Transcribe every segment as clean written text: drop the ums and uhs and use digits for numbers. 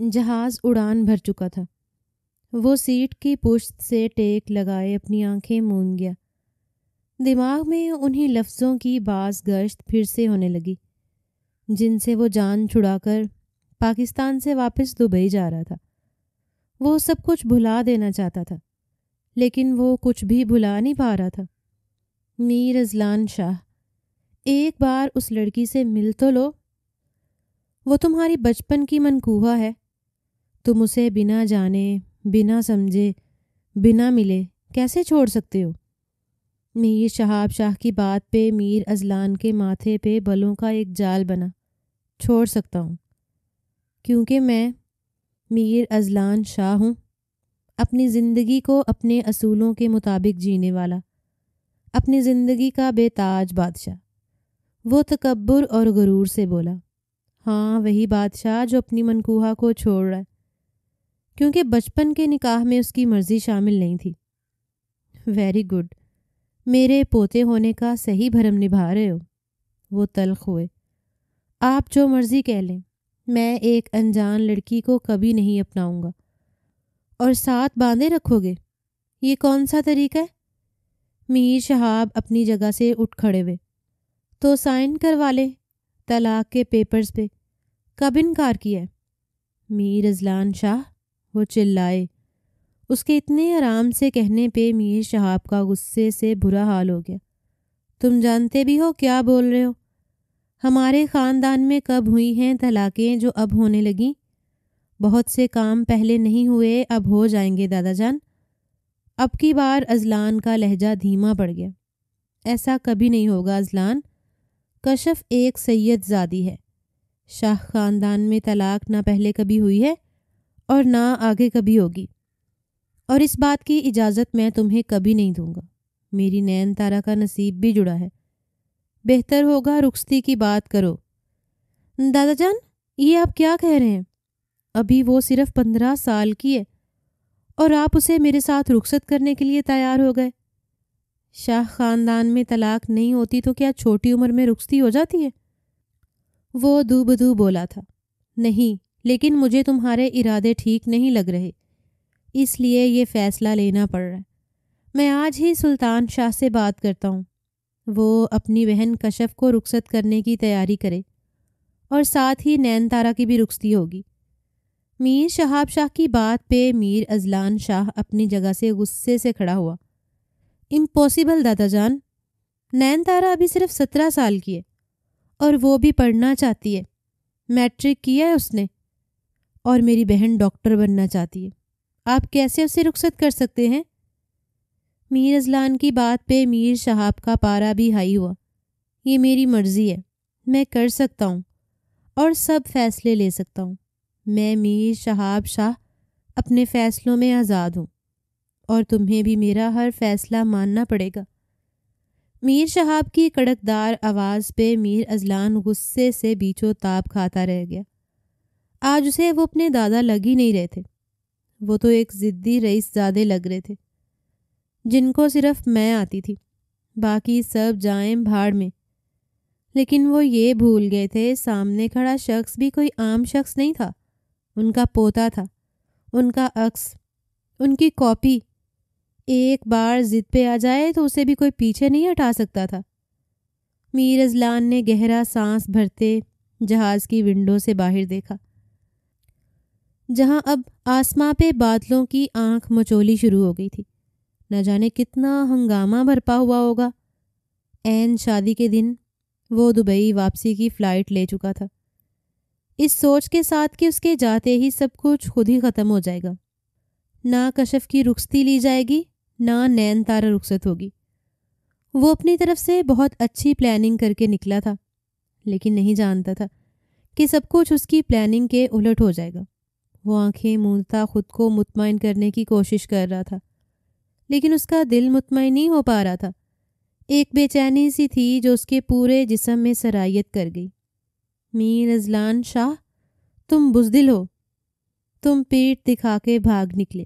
جہاز اڑان بھر چکا تھا۔ وہ سیٹ کی پشت سے ٹیک لگائے اپنی آنکھیں موند گیا۔ دماغ میں انہی لفظوں کی باز گشت پھر سے ہونے لگی جن سے وہ جان چھڑا کر پاکستان سے واپس دبئی جا رہا تھا۔ وہ سب کچھ بھلا دینا چاہتا تھا، لیکن وہ کچھ بھی بھلا نہیں پا رہا تھا۔ میر اذلان شاہ، ایک بار اس لڑکی سے مل تو لو۔ وہ تمہاری بچپن کی منکوہا ہے۔ تم اسے بنا جانے، بنا سمجھے، بنا ملے کیسے چھوڑ سکتے ہو؟ میر شہاب شاہ کی بات پہ میر اذلان کے ماتھے پہ بلوں کا ایک جال بنا۔ چھوڑ سکتا ہوں، کیونکہ میں میر اذلان شاہ ہوں، اپنی زندگی کو اپنے اصولوں کے مطابق جینے والا، اپنی زندگی کا بے تاج بادشاہ۔ وہ تکبر اور غرور سے بولا، ہاں وہی بادشاہ جو اپنی منکوہا کو چھوڑ رہا ہے، کیونکہ بچپن کے نکاح میں اس کی مرضی شامل نہیں تھی۔ ویری گڈ، میرے پوتے ہونے کا صحیح بھرم نبھا رہے ہو۔ وہ تلخ ہوئے۔ آپ جو مرضی کہہ لیں، میں ایک انجان لڑکی کو کبھی نہیں اپناؤں گا۔ اور ساتھ باندھے رکھو گے؟ یہ کون سا طریقہ ہے؟ میر شہاب اپنی جگہ سے اٹھ کھڑے ہوئے۔ تو سائن کروا لیں طلاق کے پیپرز پہ، کب انکار کیا ہے؟ میر اذلان شاہ، وہ چلائے۔ اس کے اتنے آرام سے کہنے پہ میر شہاب کا غصے سے برا حال ہو گیا۔ تم جانتے بھی ہو کیا بول رہے ہو؟ ہمارے خاندان میں کب ہوئی ہیں طلاقیں جو اب ہونے لگیں؟ بہت سے کام پہلے نہیں ہوئے، اب ہو جائیں گے دادا جان۔ اب کی بار اذلان کا لہجہ دھیما پڑ گیا۔ ایسا کبھی نہیں ہوگا اذلان، کشف ایک سید زادی ہے۔ شاہ خاندان میں طلاق نہ پہلے کبھی ہوئی ہے اور نہ آگے کبھی ہوگی، اور اس بات کی اجازت میں تمہیں کبھی نہیں دوں گا۔ میری نین تارا کا نصیب بھی جڑا ہے۔ بہتر ہوگا رخصتی کی بات کرو۔ دادا جان، یہ آپ کیا کہہ رہے ہیں؟ ابھی وہ صرف 15 سال کی ہے اور آپ اسے میرے ساتھ رخصت کرنے کے لیے تیار ہو گئے۔ شاہ خاندان میں طلاق نہیں ہوتی تو کیا چھوٹی عمر میں رخصتی ہو جاتی ہے؟ وہ دو بدو بولا تھا، نہیں، لیکن مجھے تمہارے ارادے ٹھیک نہیں لگ رہے، اس لیے یہ فیصلہ لینا پڑ رہا ہے۔ میں آج ہی سلطان شاہ سے بات کرتا ہوں، وہ اپنی بہن کشف کو رخصت کرنے کی تیاری کرے، اور ساتھ ہی نین تارا کی بھی رخصتی ہوگی۔ میر شہاب شاہ کی بات پہ میر اذلان شاہ اپنی جگہ سے غصے سے کھڑا ہوا۔ امپاسبل دادا جان، نین تارا ابھی صرف 17 سال کی ہے اور وہ بھی پڑھنا چاہتی ہے۔ میٹرک کیا ہے اس نے، اور میری بہن ڈاکٹر بننا چاہتی ہے۔ آپ کیسے اسے رخصت کر سکتے ہیں؟ میر اذلان کی بات پہ میر شہاب کا پارا بھی ہائی ہوا۔ یہ میری مرضی ہے، میں کر سکتا ہوں اور سب فیصلے لے سکتا ہوں۔ میں میر شہاب شاہ اپنے فیصلوں میں آزاد ہوں، اور تمہیں بھی میرا ہر فیصلہ ماننا پڑے گا۔ میر شہاب کی کڑکدار آواز پہ میر اذلان غصے سے بیچو تاب کھاتا رہ گیا۔ آج اسے وہ اپنے دادا لگ ہی نہیں رہے تھے، وہ تو ایک ضدی رئیس زادے لگ رہے تھے جن کو صرف میں آتی تھی، باقی سب جائیں بھاڑ میں۔ لیکن وہ یہ بھول گئے تھے سامنے کھڑا شخص بھی کوئی عام شخص نہیں تھا، ان کا پوتا تھا، ان کا عکس، ان کی کاپی۔ ایک بار ضد پہ آ جائے تو اسے بھی کوئی پیچھے نہیں ہٹا سکتا تھا۔ میر اذلان نے گہرا سانس بھرتے جہاز کی ونڈو سے باہر دیکھا، جہاں اب آسماں پہ بادلوں کی آنکھ مچولی شروع ہو گئی تھی۔ نہ جانے کتنا ہنگامہ برپا ہوا ہوگا۔ عین شادی کے دن وہ دبئی واپسی کی فلائٹ لے چکا تھا، اس سوچ کے ساتھ کہ اس کے جاتے ہی سب کچھ خود ہی ختم ہو جائے گا۔ نہ کشف کی رخصتی لی جائے گی، نہ نین تارا رخصت ہوگی۔ وہ اپنی طرف سے بہت اچھی پلاننگ کر کے نکلا تھا، لیکن نہیں جانتا تھا کہ سب کچھ اس کی پلاننگ کے الٹ ہو جائے گا۔ وہ آنکھیں موندتا خود کو مطمئن کرنے کی کوشش کر رہا تھا، لیکن اس کا دل مطمئن نہیں ہو پا رہا تھا۔ ایک بے چینی سی تھی جو اس کے پورے جسم میں سرایت کر گئی۔ میر اذلان شاہ، تم بزدل ہو۔ تم پیٹھ دکھا کے بھاگ نکلے۔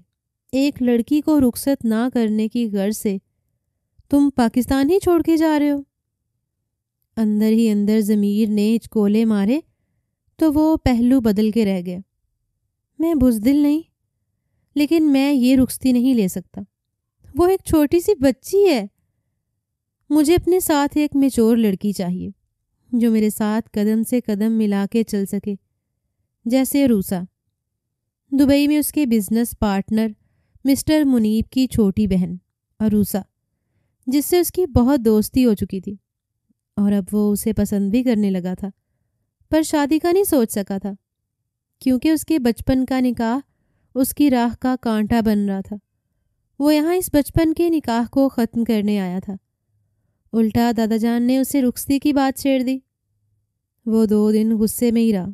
ایک لڑکی کو رخصت نہ کرنے کی غرض سے تم پاکستان ہی چھوڑ کے جا رہے ہو۔ اندر ہی اندر ضمیر نے ہچکولے مارے تو وہ پہلو بدل کے رہ گیا۔ میں بزدل نہیں، لیکن میں یہ رخصتی نہیں لے سکتا۔ وہ ایک چھوٹی سی بچی ہے۔ مجھے اپنے ساتھ ایک میچور لڑکی چاہیے جو میرے ساتھ قدم سے قدم ملا کے چل سکے، جیسے عروسا۔ دبئی میں اس کے بزنس پارٹنر مسٹر منیب کی چھوٹی بہن عروسا، جس سے اس کی بہت دوستی ہو چکی تھی، اور اب وہ اسے پسند بھی کرنے لگا تھا، پر شادی کا نہیں سوچ سکا تھا کیونکہ اس کے بچپن کا نکاح اس کی راہ کا کانٹا بن رہا تھا۔ وہ یہاں اس بچپن کے نکاح کو ختم کرنے آیا تھا۔ الٹا دادا جان نے اسے رخصتی کی بات چھیڑ دی۔ وہ 2 دن غصے میں ہی رہا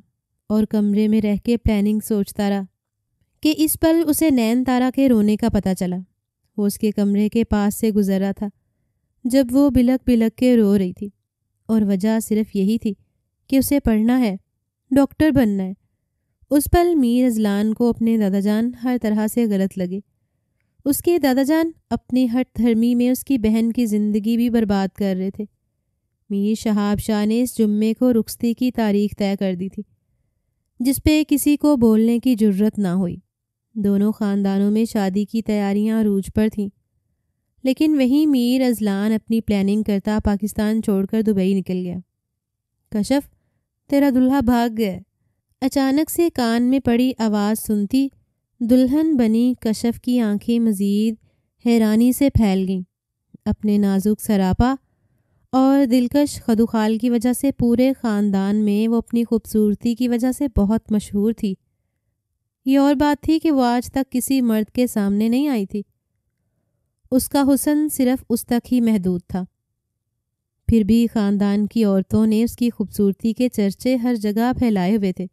اور کمرے میں رہ کے پلاننگ سوچتا رہا کہ اس پل اسے نین تارا کے رونے کا پتہ چلا۔ وہ اس کے کمرے کے پاس سے گزر رہا تھا جب وہ بلک بلک کے رو رہی تھی، اور وجہ صرف یہی تھی کہ اسے پڑھنا ہے، ڈاکٹر بننا ہے۔ اس پل میر اذلان کو اپنے دادا جان ہر طرح سے غلط لگے۔ اس کے دادا جان اپنی ہٹ دھرمی میں اس کی بہن کی زندگی بھی برباد کر رہے تھے۔ میر شہاب شاہ نے اس جمعے کو رخصتی کی تاریخ طے کر دی تھی، جس پہ کسی کو بولنے کی جرت نہ ہوئی۔ دونوں خاندانوں میں شادی کی تیاریاں عروج پر تھیں، لیکن وہیں میر اذلان اپنی پلاننگ کرتا پاکستان چھوڑ کر دبئی نکل گیا۔ کشف، تیرا دلہا بھاگ گیا۔ اچانک سے کان میں پڑی آواز سنتی دلہن بنی کشف کی آنکھیں مزید حیرانی سے پھیل گئیں۔ اپنے نازک سراپا اور دلکش خدوخال کی وجہ سے پورے خاندان میں وہ اپنی خوبصورتی کی وجہ سے بہت مشہور تھی۔ یہ اور بات تھی کہ وہ آج تک کسی مرد کے سامنے نہیں آئی تھی۔ اس کا حسن صرف اس تک ہی محدود تھا۔ پھر بھی خاندان کی عورتوں نے اس کی خوبصورتی کے چرچے ہر جگہ پھیلائے ہوئے تھے،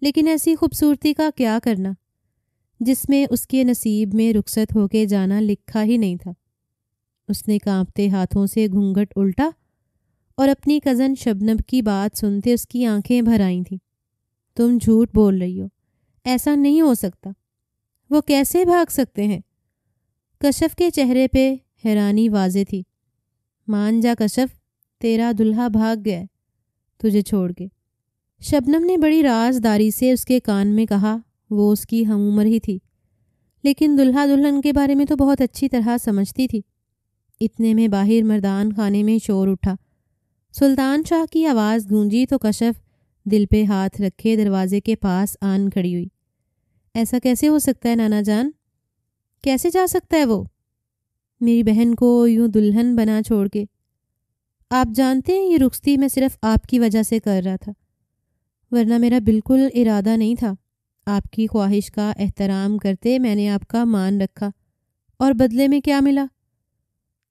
لیکن ایسی خوبصورتی کا کیا کرنا جس میں اس کے نصیب میں رخصت ہو کے جانا لکھا ہی نہیں تھا۔ اس نے کانپتے ہاتھوں سے گھونگھٹ الٹا اور اپنی کزن شبنم کی بات سنتے اس کی آنکھیں بھر آئی تھیں۔ تم جھوٹ بول رہی ہو، ایسا نہیں ہو سکتا، وہ کیسے بھاگ سکتے ہیں؟ کشف کے چہرے پہ حیرانی واضح تھی۔ مان جا کشف، تیرا دلہا بھاگ گیا تجھے چھوڑ کے۔ شبنم نے بڑی رازداری سے اس کے کان میں کہا۔ وہ اس کی ہم عمر ہی تھی، لیکن دلہا دلہن کے بارے میں تو بہت اچھی طرح سمجھتی تھی۔ اتنے میں باہر مردان خانے میں شور اٹھا۔ سلطان شاہ کی آواز گونجی تو کشف دل پہ ہاتھ رکھے دروازے کے پاس آن کھڑی ہوئی۔ ایسا کیسے ہو سکتا ہے نانا جان؟ کیسے جا سکتا ہے وہ میری بہن کو یوں دلہن بنا چھوڑ کے؟ آپ جانتے ہیں یہ رخصتی میں صرف آپ کی وجہ سے کر رہا تھا، ورنہ میرا بالکل ارادہ نہیں تھا۔ آپ کی خواہش کا احترام کرتے میں نے آپ کا مان رکھا، اور بدلے میں کیا ملا؟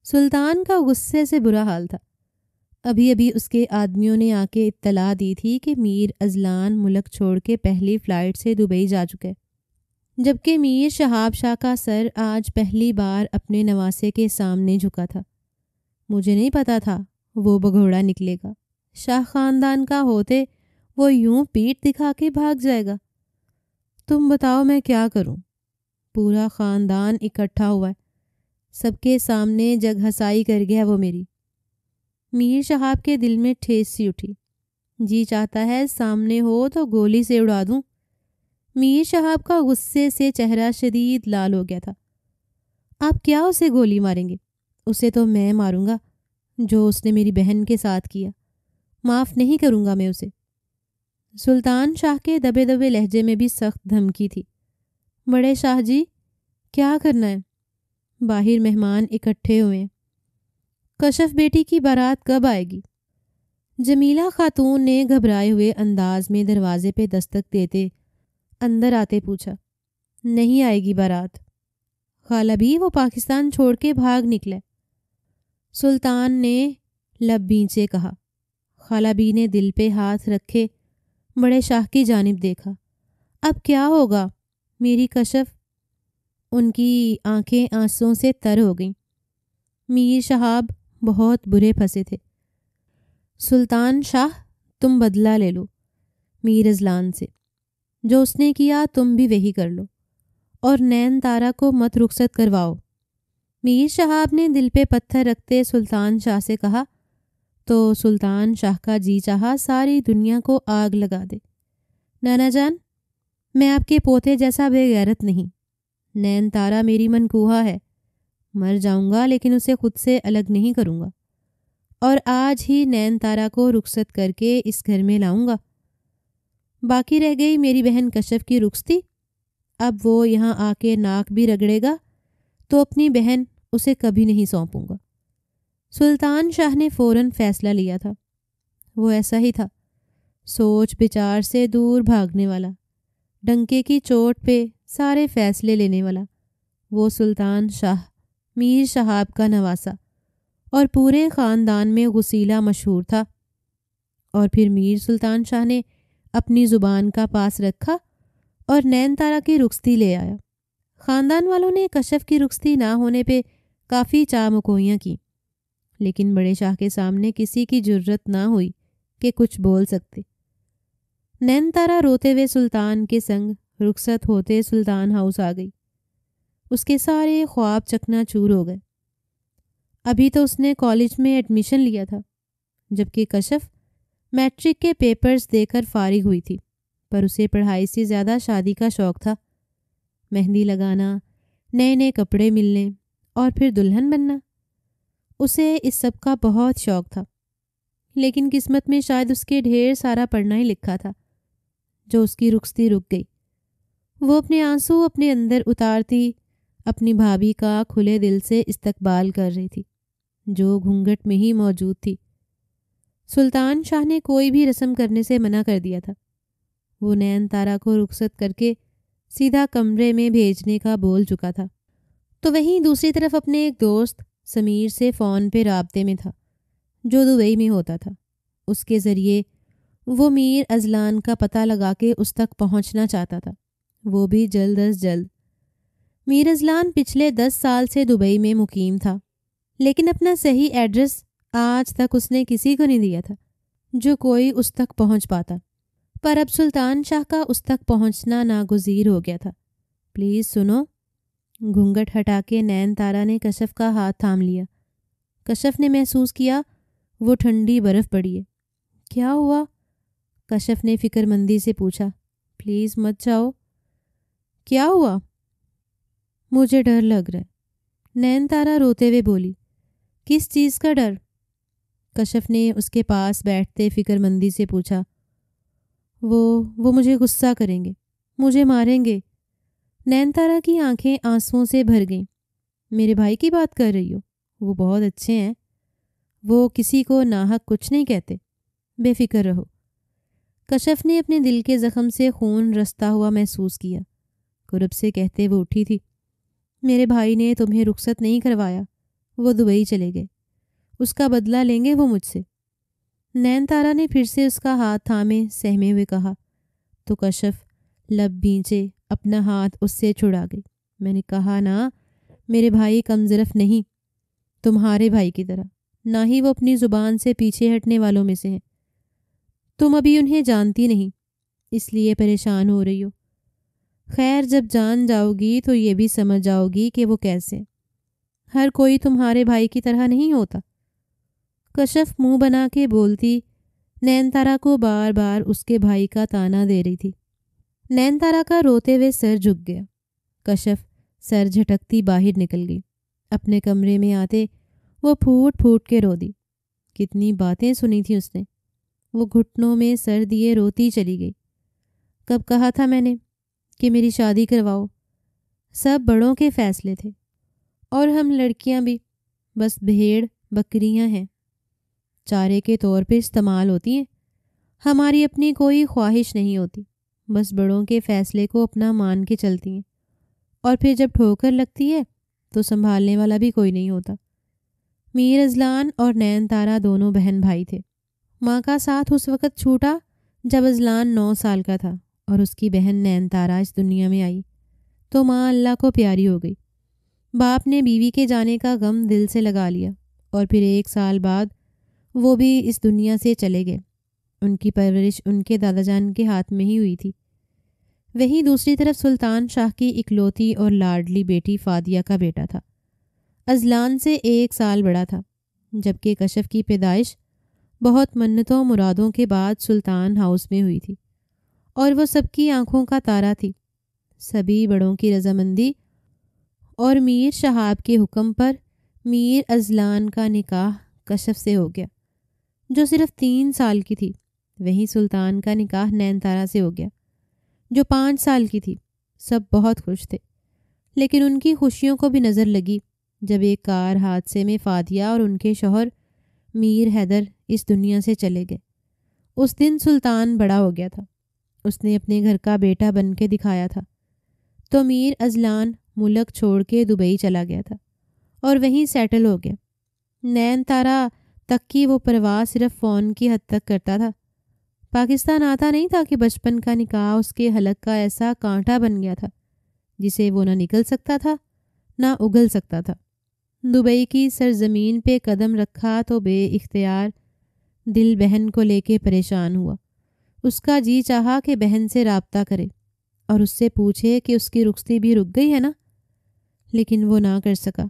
سلطان کا غصے سے برا حال تھا۔ ابھی ابھی اس کے آدمیوں نے آ کے اطلاع دی تھی کہ میر اذلان ملک چھوڑ کے پہلی فلائٹ سے دبئی جا چکے، جبکہ میر شہاب شاہ کا سر آج پہلی بار اپنے نواسے کے سامنے جھکا تھا۔ مجھے نہیں پتا تھا وہ بگھوڑا نکلے گا۔ شاہ خاندان کا ہوتے وہ یوں پیٹھ دکھا کے بھاگ جائے گا۔ تم بتاؤ میں کیا کروں؟ پورا خاندان اکٹھا ہوا ہے، سب کے سامنے جگ ہسائی کر گیا وہ میری۔ میر شہاب کے دل میں ٹھیس سی اٹھی۔ جی چاہتا ہے سامنے ہو تو گولی سے اڑا دوں۔ میر شہاب کا غصے سے چہرہ شدید لال ہو گیا تھا۔ آپ کیا اسے گولی ماریں گے؟ اسے تو میں ماروں گا جو اس نے میری بہن کے ساتھ کیا۔ معاف نہیں کروں گا میں اسے۔ سلطان شاہ کے دبے دبے لہجے میں بھی سخت دھمکی تھی۔ بڑے شاہ جی، کیا کرنا ہے؟ باہر مہمان اکٹھے ہوئے ہیں۔ کشف بیٹی کی بارات کب آئے گی؟ جمیلہ خاتون نے گھبرائے ہوئے انداز میں دروازے پہ دستک دیتے اندر آتے پوچھا۔ نہیں آئے گی بارات خالہ بھی، وہ پاکستان چھوڑ کے بھاگ نکلے۔ سلطان نے لب بھینچے کہا۔ خالہ بھی نے دل پہ ہاتھ رکھے بڑے شاہ کی جانب دیکھا۔ اب کیا ہوگا میری کشف؟ ان کی آنکھیں آنسوں سے تر ہو گئیں۔ میر شہاب بہت برے پھنسے تھے۔ سلطان شاہ، تم بدلہ لے لو میر اذلان سے، جو اس نے کیا تم بھی وہی کر لو، اور نین تارا کو مت رخصت کرواؤ۔ میر شہاب نے دل پہ پتھر رکھتے سلطان شاہ سے کہا تو سلطان شاہ کا جی چاہا ساری دنیا کو آگ لگا دے۔ نانا جان، میں آپ کے پوتے جیسا بے غیرت نہیں. نین تارا میری منکوہا ہے. مر جاؤں گا لیکن اسے خود سے الگ نہیں کروں گا، اور آج ہی نین تارا کو رخصت کر کے اس گھر میں لاؤں گا. باقی رہ گئی میری بہن کشف کی رخصتی. اب وہ یہاں آ کے ناک بھی رگڑے گا تو اپنی بہن اسے کبھی نہیں سونپوں گا. سلطان شاہ نے فوراً فیصلہ لیا تھا. وہ ایسا ہی تھا، سوچ بچار سے دور بھاگنے والا، ڈنکے کی چوٹ پہ سارے فیصلے لینے والا. وہ سلطان شاہ میر شہاب کا نواسا اور پورے خاندان میں غسیلہ مشہور تھا. اور پھر میر سلطان شاہ نے اپنی زبان کا پاس رکھا اور نین تارا کی رخصتی لے آیا. خاندان والوں نے کشف کی رخصتی نہ ہونے پہ کافی چامکوئیاں کی، لیکن بڑے شاہ کے سامنے کسی کی جرت نہ ہوئی کہ کچھ بول سکتے. نین تارا روتے ہوئے سلطان کے سنگ رخصت ہوتے سلطان ہاؤس آ گئی. اس کے سارے خواب چکنا چور ہو گئے. ابھی تو اس نے کالج میں ایڈمیشن لیا تھا، جبکہ کشف میٹرک کے پیپرز دے کر فارغ ہوئی تھی، پر اسے پڑھائی سے زیادہ شادی کا شوق تھا. مہندی لگانا، نئے نئے کپڑے ملنے اور پھر دلہن بننا. اسے اس سب کا بہت شوق تھا، لیکن قسمت میں شاید اس کے ڈھیر سارا پڑھنا ہی لکھا تھا جو اس کی رخصتی رک گئی. وہ اپنے آنسو اپنے اندر اتارتی اپنی بھابھی کا کھلے دل سے استقبال کر رہی تھی، جو گھونگھٹ میں ہی موجود تھی. سلطان شاہ نے کوئی بھی رسم کرنے سے منع کر دیا تھا. وہ نین تارا کو رخصت کر کے سیدھا کمرے میں بھیجنے کا بول چکا تھا. تو وہیں دوسری طرف اپنے ایک دوست سمیر سے فون پہ رابطے میں تھا، جو دبئی میں ہوتا تھا. اس کے ذریعے وہ میر اذلان کا پتہ لگا کے اس تک پہنچنا چاہتا تھا، وہ بھی جلد از جلد. میر اذلان پچھلے 10 سال سے دبئی میں مقیم تھا، لیکن اپنا صحیح ایڈریس آج تک اس نے کسی کو نہیں دیا تھا جو کوئی اس تک پہنچ پاتا. پر اب سلطان شاہ کا اس تک پہنچنا ناگزیر ہو گیا تھا. پلیز سنو. گھونگھٹ ہٹا کے نین تارا نے کشف کا ہاتھ تھام لیا. کشف نے محسوس کیا وہ ٹھنڈی برف پڑی ہے. کیا ہوا؟ کشف نے فکر مندی سے پوچھا. پلیز مت جاؤ. کیا ہوا؟ مجھے ڈر لگ رہا ہے، نین تارا روتے ہوئے بولی. کس چیز کا ڈر؟ کشف نے اس کے پاس بیٹھتے فکر مندی سے پوچھا. وہ مجھے غصہ کریں گے، مجھے ماریں گے. نین تارا کی آنکھیں آنسوؤں سے بھر گئیں. میرے بھائی کی بات کر رہی ہو؟ وہ بہت اچھے ہیں، وہ کسی کو ناحق کچھ نہیں کہتے، بے فکر رہو. کشف نے اپنے دل کے زخم سے خون رستا ہوا محسوس کیا. کرب سے کہتے وہ اٹھی تھی. میرے بھائی نے تمہیں رخصت نہیں کروایا، وہ دبئی چلے گئے، اس کا بدلہ لیں گے وہ مجھ سے. نین تارا نے پھر سے اس کا ہاتھ تھامے سہمے ہوئے کہا. تو کشف لب بھینچے اپنا ہاتھ اس سے چھڑا گئی. میں نے کہا نا، میرے بھائی کمزرف نہیں، تمہارے بھائی کی طرح، نہ ہی وہ اپنی زبان سے پیچھے ہٹنے والوں میں سے ہیں. تم ابھی انہیں جانتی نہیں، اس لیے پریشان ہو رہی ہو. خیر، جب جان جاؤ گی تو یہ بھی سمجھ جاؤ گی کہ وہ کیسے. ہر کوئی تمہارے بھائی کی طرح نہیں ہوتا. کشف منہ بنا کے بولتی نین تارا کو بار بار اس کے بھائی کا تانا دے رہی تھی. نین تارا کا روتے ہوئے سر جھک گیا. کشف سر جھٹکتی باہر نکل گئی. اپنے کمرے میں آتے وہ پھوٹ پھوٹ کے رو دی. کتنی باتیں سنی تھیں اس نے. وہ گھٹنوں میں سر دیے روتی چلی گئی. کب کہا تھا میں نے کہ میری شادی کرواؤ؟ سب بڑوں کے فیصلے تھے، اور ہم لڑکیاں بھی بس بھیڑ بکریاں ہیں، چارے کے طور پہ استعمال ہوتی ہیں. ہماری اپنی کوئی خواہش نہیں ہوتی، بس بڑوں کے فیصلے کو اپنا مان کے چلتی ہیں، اور پھر جب ٹھوکر لگتی ہے تو سنبھالنے والا بھی کوئی نہیں ہوتا. میر اذلان اور نین تارا دونوں بہن بھائی تھے. ماں کا ساتھ اس وقت چھوٹا جب اذلان 9 سال کا تھا اور اس کی بہن نین تارا اس دنیا میں آئی تو ماں اللہ کو پیاری ہو گئی. باپ نے بیوی کے جانے کا غم دل سے لگا لیا، اور پھر 1 سال بعد وہ بھی اس دنیا سے چلے گئے. ان کی پرورش ان کے دادا جان کے ہاتھ میں ہی ہوئی تھی. وہیں دوسری طرف سلطان شاہ کی اکلوتی اور لاڈلی بیٹی فادیہ کا بیٹا تھا. اذلان سے 1 سال بڑا تھا، جبکہ کشف کی پیدائش بہت منتوں مرادوں کے بعد سلطان ہاؤس میں ہوئی تھی، اور وہ سب کی آنکھوں کا تارا تھی۔ سبھی بڑوں کی رضامندی اور میر شہاب کے حکم پر میر اذلان کا نکاح کشف سے ہو گیا، جو صرف 3 سال کی تھی۔ وہیں سلطان کا نکاح نین تارا سے ہو گیا، جو 5 سال کی تھی۔ سب بہت خوش تھے، لیکن ان کی خوشیوں کو بھی نظر لگی جب ایک کار حادثے میں فاتحہ اور ان کے شوہر میر حیدر اس دنیا سے چلے گئے۔ اس دن سلطان بڑا ہو گیا تھا۔ اس نے اپنے گھر کا بیٹا بن کے دکھایا تھا۔ تو میر اذلان ملک چھوڑ کے دبئی چلا گیا تھا اور وہیں سیٹل ہو گیا۔ نین تارا تک کی وہ پرواہ صرف فون کی حد تک کرتا تھا۔ پاکستان آتا نہیں تھا کہ بچپن کا نکاح اس کے حلق کا ایسا کانٹا بن گیا تھا جسے وہ نہ نکل سکتا تھا نہ اگل سکتا تھا۔ دبئی کی سرزمین پہ قدم رکھا تو بے اختیار دل بہن کو لے کے پریشان ہوا۔ اس کا جی چاہا کہ بہن سے رابطہ کرے اور اس سے پوچھے کہ اس کی رخصتی بھی رک گئی ہے نا، لیکن وہ نہ کر سکا،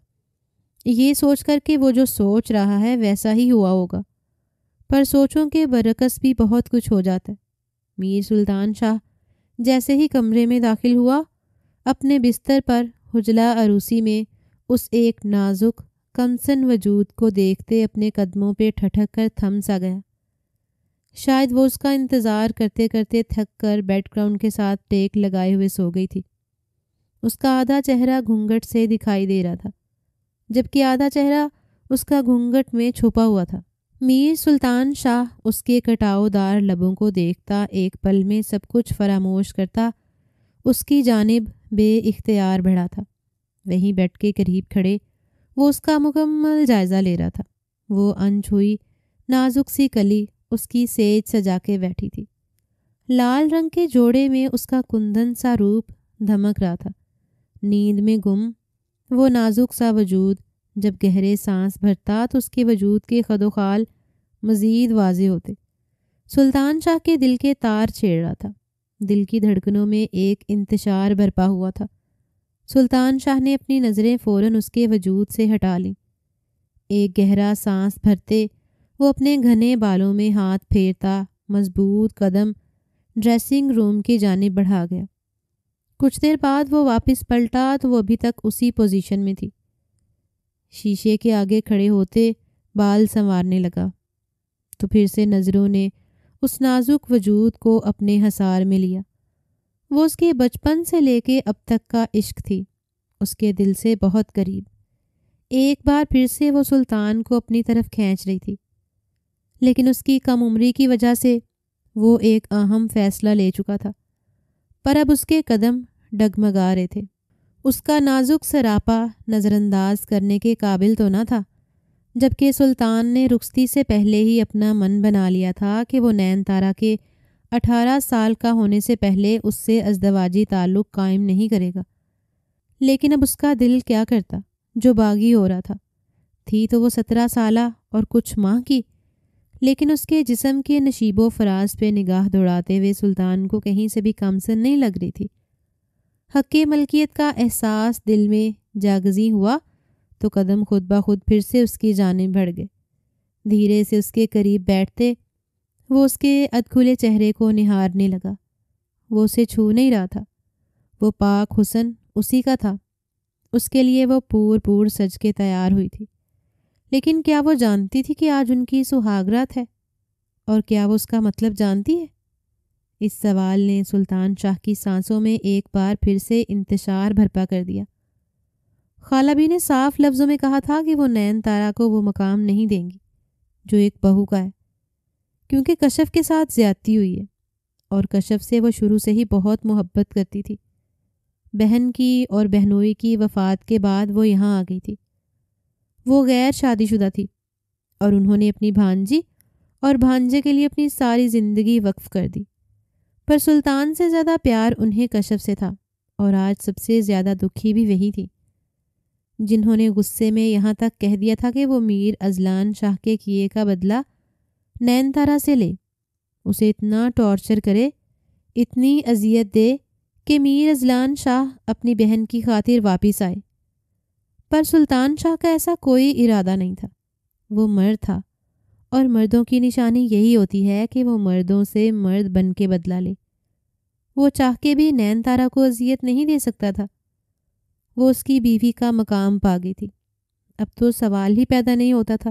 یہ سوچ کر کہ وہ جو سوچ رہا ہے ویسا ہی ہوا ہوگا۔ پر سوچوں کے برعکس بھی بہت کچھ ہو جاتا ہے۔ میر سلطان شاہ جیسے ہی کمرے میں داخل ہوا، اپنے بستر پر حجلہ عروسی میں اس ایک نازک کمسن وجود کو دیکھتے اپنے قدموں پہ ٹھٹک کر تھم سا گیا۔ شاید وہ اس کا انتظار کرتے کرتے تھک کر بیڈ گراؤنڈ کے ساتھ ٹیک لگائے ہوئے سو گئی تھی۔ اس کا آدھا چہرہ گھونگھٹ سے دکھائی دے رہا تھا، جبکہ آدھا چہرہ اس کا گھونگھٹ میں چھپا ہوا تھا۔ میر سلطان شاہ اس کے کٹاؤ دار لبوں کو دیکھتا ایک پل میں سب کچھ فراموش کرتا اس کی جانب بے اختیار بڑھا تھا۔ وہیں بیڈ کے قریب کھڑے وہ اس کا مکمل جائزہ لے رہا تھا۔ وہ انچھوئی نازک سی کلی اس کی سیج سجا کے بیٹھی تھی۔ لال رنگ کے جوڑے میں اس کا کندن سا روپ دھمک رہا تھا۔ نیند میں گم وہ نازک سا وجود جب گہرے سانس بھرتا تو اس کے وجود کے خد و خال مزید واضح ہوتے۔ سلطان شاہ کے دل کے تار چھیڑ رہا تھا۔ دل کی دھڑکنوں میں ایک انتشار برپا ہوا تھا۔ سلطان شاہ نے اپنی نظریں فوراً اس کے وجود سے ہٹا لیں۔ ایک گہرا سانس بھرتے وہ اپنے گھنے بالوں میں ہاتھ پھیرتا مضبوط قدم ڈریسنگ روم کی جانب بڑھا گیا۔ کچھ دیر بعد وہ واپس پلٹا تو وہ ابھی تک اسی پوزیشن میں تھی۔ شیشے کے آگے کھڑے ہوتے بال سنوارنے لگا تو پھر سے نظروں نے اس نازک وجود کو اپنے حصار میں لیا۔ وہ اس کے بچپن سے لے کے اب تک کا عشق تھی، اس کے دل سے بہت قریب۔ ایک بار پھر سے وہ سلطان کو اپنی طرف کھینچ رہی تھی، لیکن اس کی کم عمری کی وجہ سے وہ ایک اہم فیصلہ لے چکا تھا۔ پر اب اس کے قدم ڈگمگا رہے تھے۔ اس کا نازک سراپا نظر انداز کرنے کے قابل تو نہ تھا، جبکہ سلطان نے رخصتی سے پہلے ہی اپنا من بنا لیا تھا کہ وہ نین تارا کے 18 سال کا ہونے سے پہلے اس سے ازدواجی تعلق قائم نہیں کرے گا۔ لیکن اب اس کا دل کیا کرتا جو باغی ہو رہا تھا؟ تھی تو وہ 17 سالہ اور کچھ ماہ کی، لیکن اس کے جسم کے نشیب و فراز پہ نگاہ دوڑاتے ہوئے سلطان کو کہیں سے بھی کمسن نہیں لگ رہی تھی۔ حق ملکیت کا احساس دل میں جاگزی ہوا تو قدم خود بخود پھر سے اس کی جانب بڑھ گئے۔ دھیرے سے اس کے قریب بیٹھتے وہ اس کے ادکھلے چہرے کو نہارنے لگا۔ وہ اسے چھو نہیں رہا تھا، وہ پاک حسن اسی کا تھا۔ اس کے لیے وہ پور سج کے تیار ہوئی تھی۔ لیکن کیا وہ جانتی تھی کہ آج ان کی سہاگ رات ہے؟ اور کیا وہ اس کا مطلب جانتی ہے؟ اس سوال نے سلطان شاہ کی سانسوں میں ایک بار پھر سے انتشار بھرپا کر دیا۔ خالہ بھی نے صاف لفظوں میں کہا تھا کہ وہ نین تارا کو وہ مقام نہیں دیں گی جو ایک بہو کا ہے، کیونکہ کشف کے ساتھ زیادتی ہوئی ہے، اور کشف سے وہ شروع سے ہی بہت محبت کرتی تھی۔ بہن کی اور بہنوئی کی وفات کے بعد وہ یہاں آ گئی تھی۔ وہ غیر شادی شدہ تھی اور انہوں نے اپنی بھانجی اور بھانجے کے لیے اپنی ساری زندگی وقف کر دی۔ پر سلطان سے زیادہ پیار انہیں کشف سے تھا، اور آج سب سے زیادہ دکھی بھی وہی تھی، جنہوں نے غصے میں یہاں تک کہہ دیا تھا کہ وہ میر اذلان شاہ کے کیے کا بدلہ نین تارا سے لے، اسے اتنا ٹارچر کرے، اتنی اذیت دے کہ میر اذلان شاہ اپنی بہن کی خاطر واپس آئے۔ پر سلطان شاہ کا ایسا کوئی ارادہ نہیں تھا۔ وہ مرد تھا، اور مردوں کی نشانی یہی ہوتی ہے کہ وہ مردوں سے مرد بن کے بدلہ لے۔ وہ چاہ کے بھی نین تارا کو اذیت نہیں دے سکتا تھا۔ وہ اس کی بیوی کا مقام پا گئی تھی۔ اب تو سوال ہی پیدا نہیں ہوتا تھا۔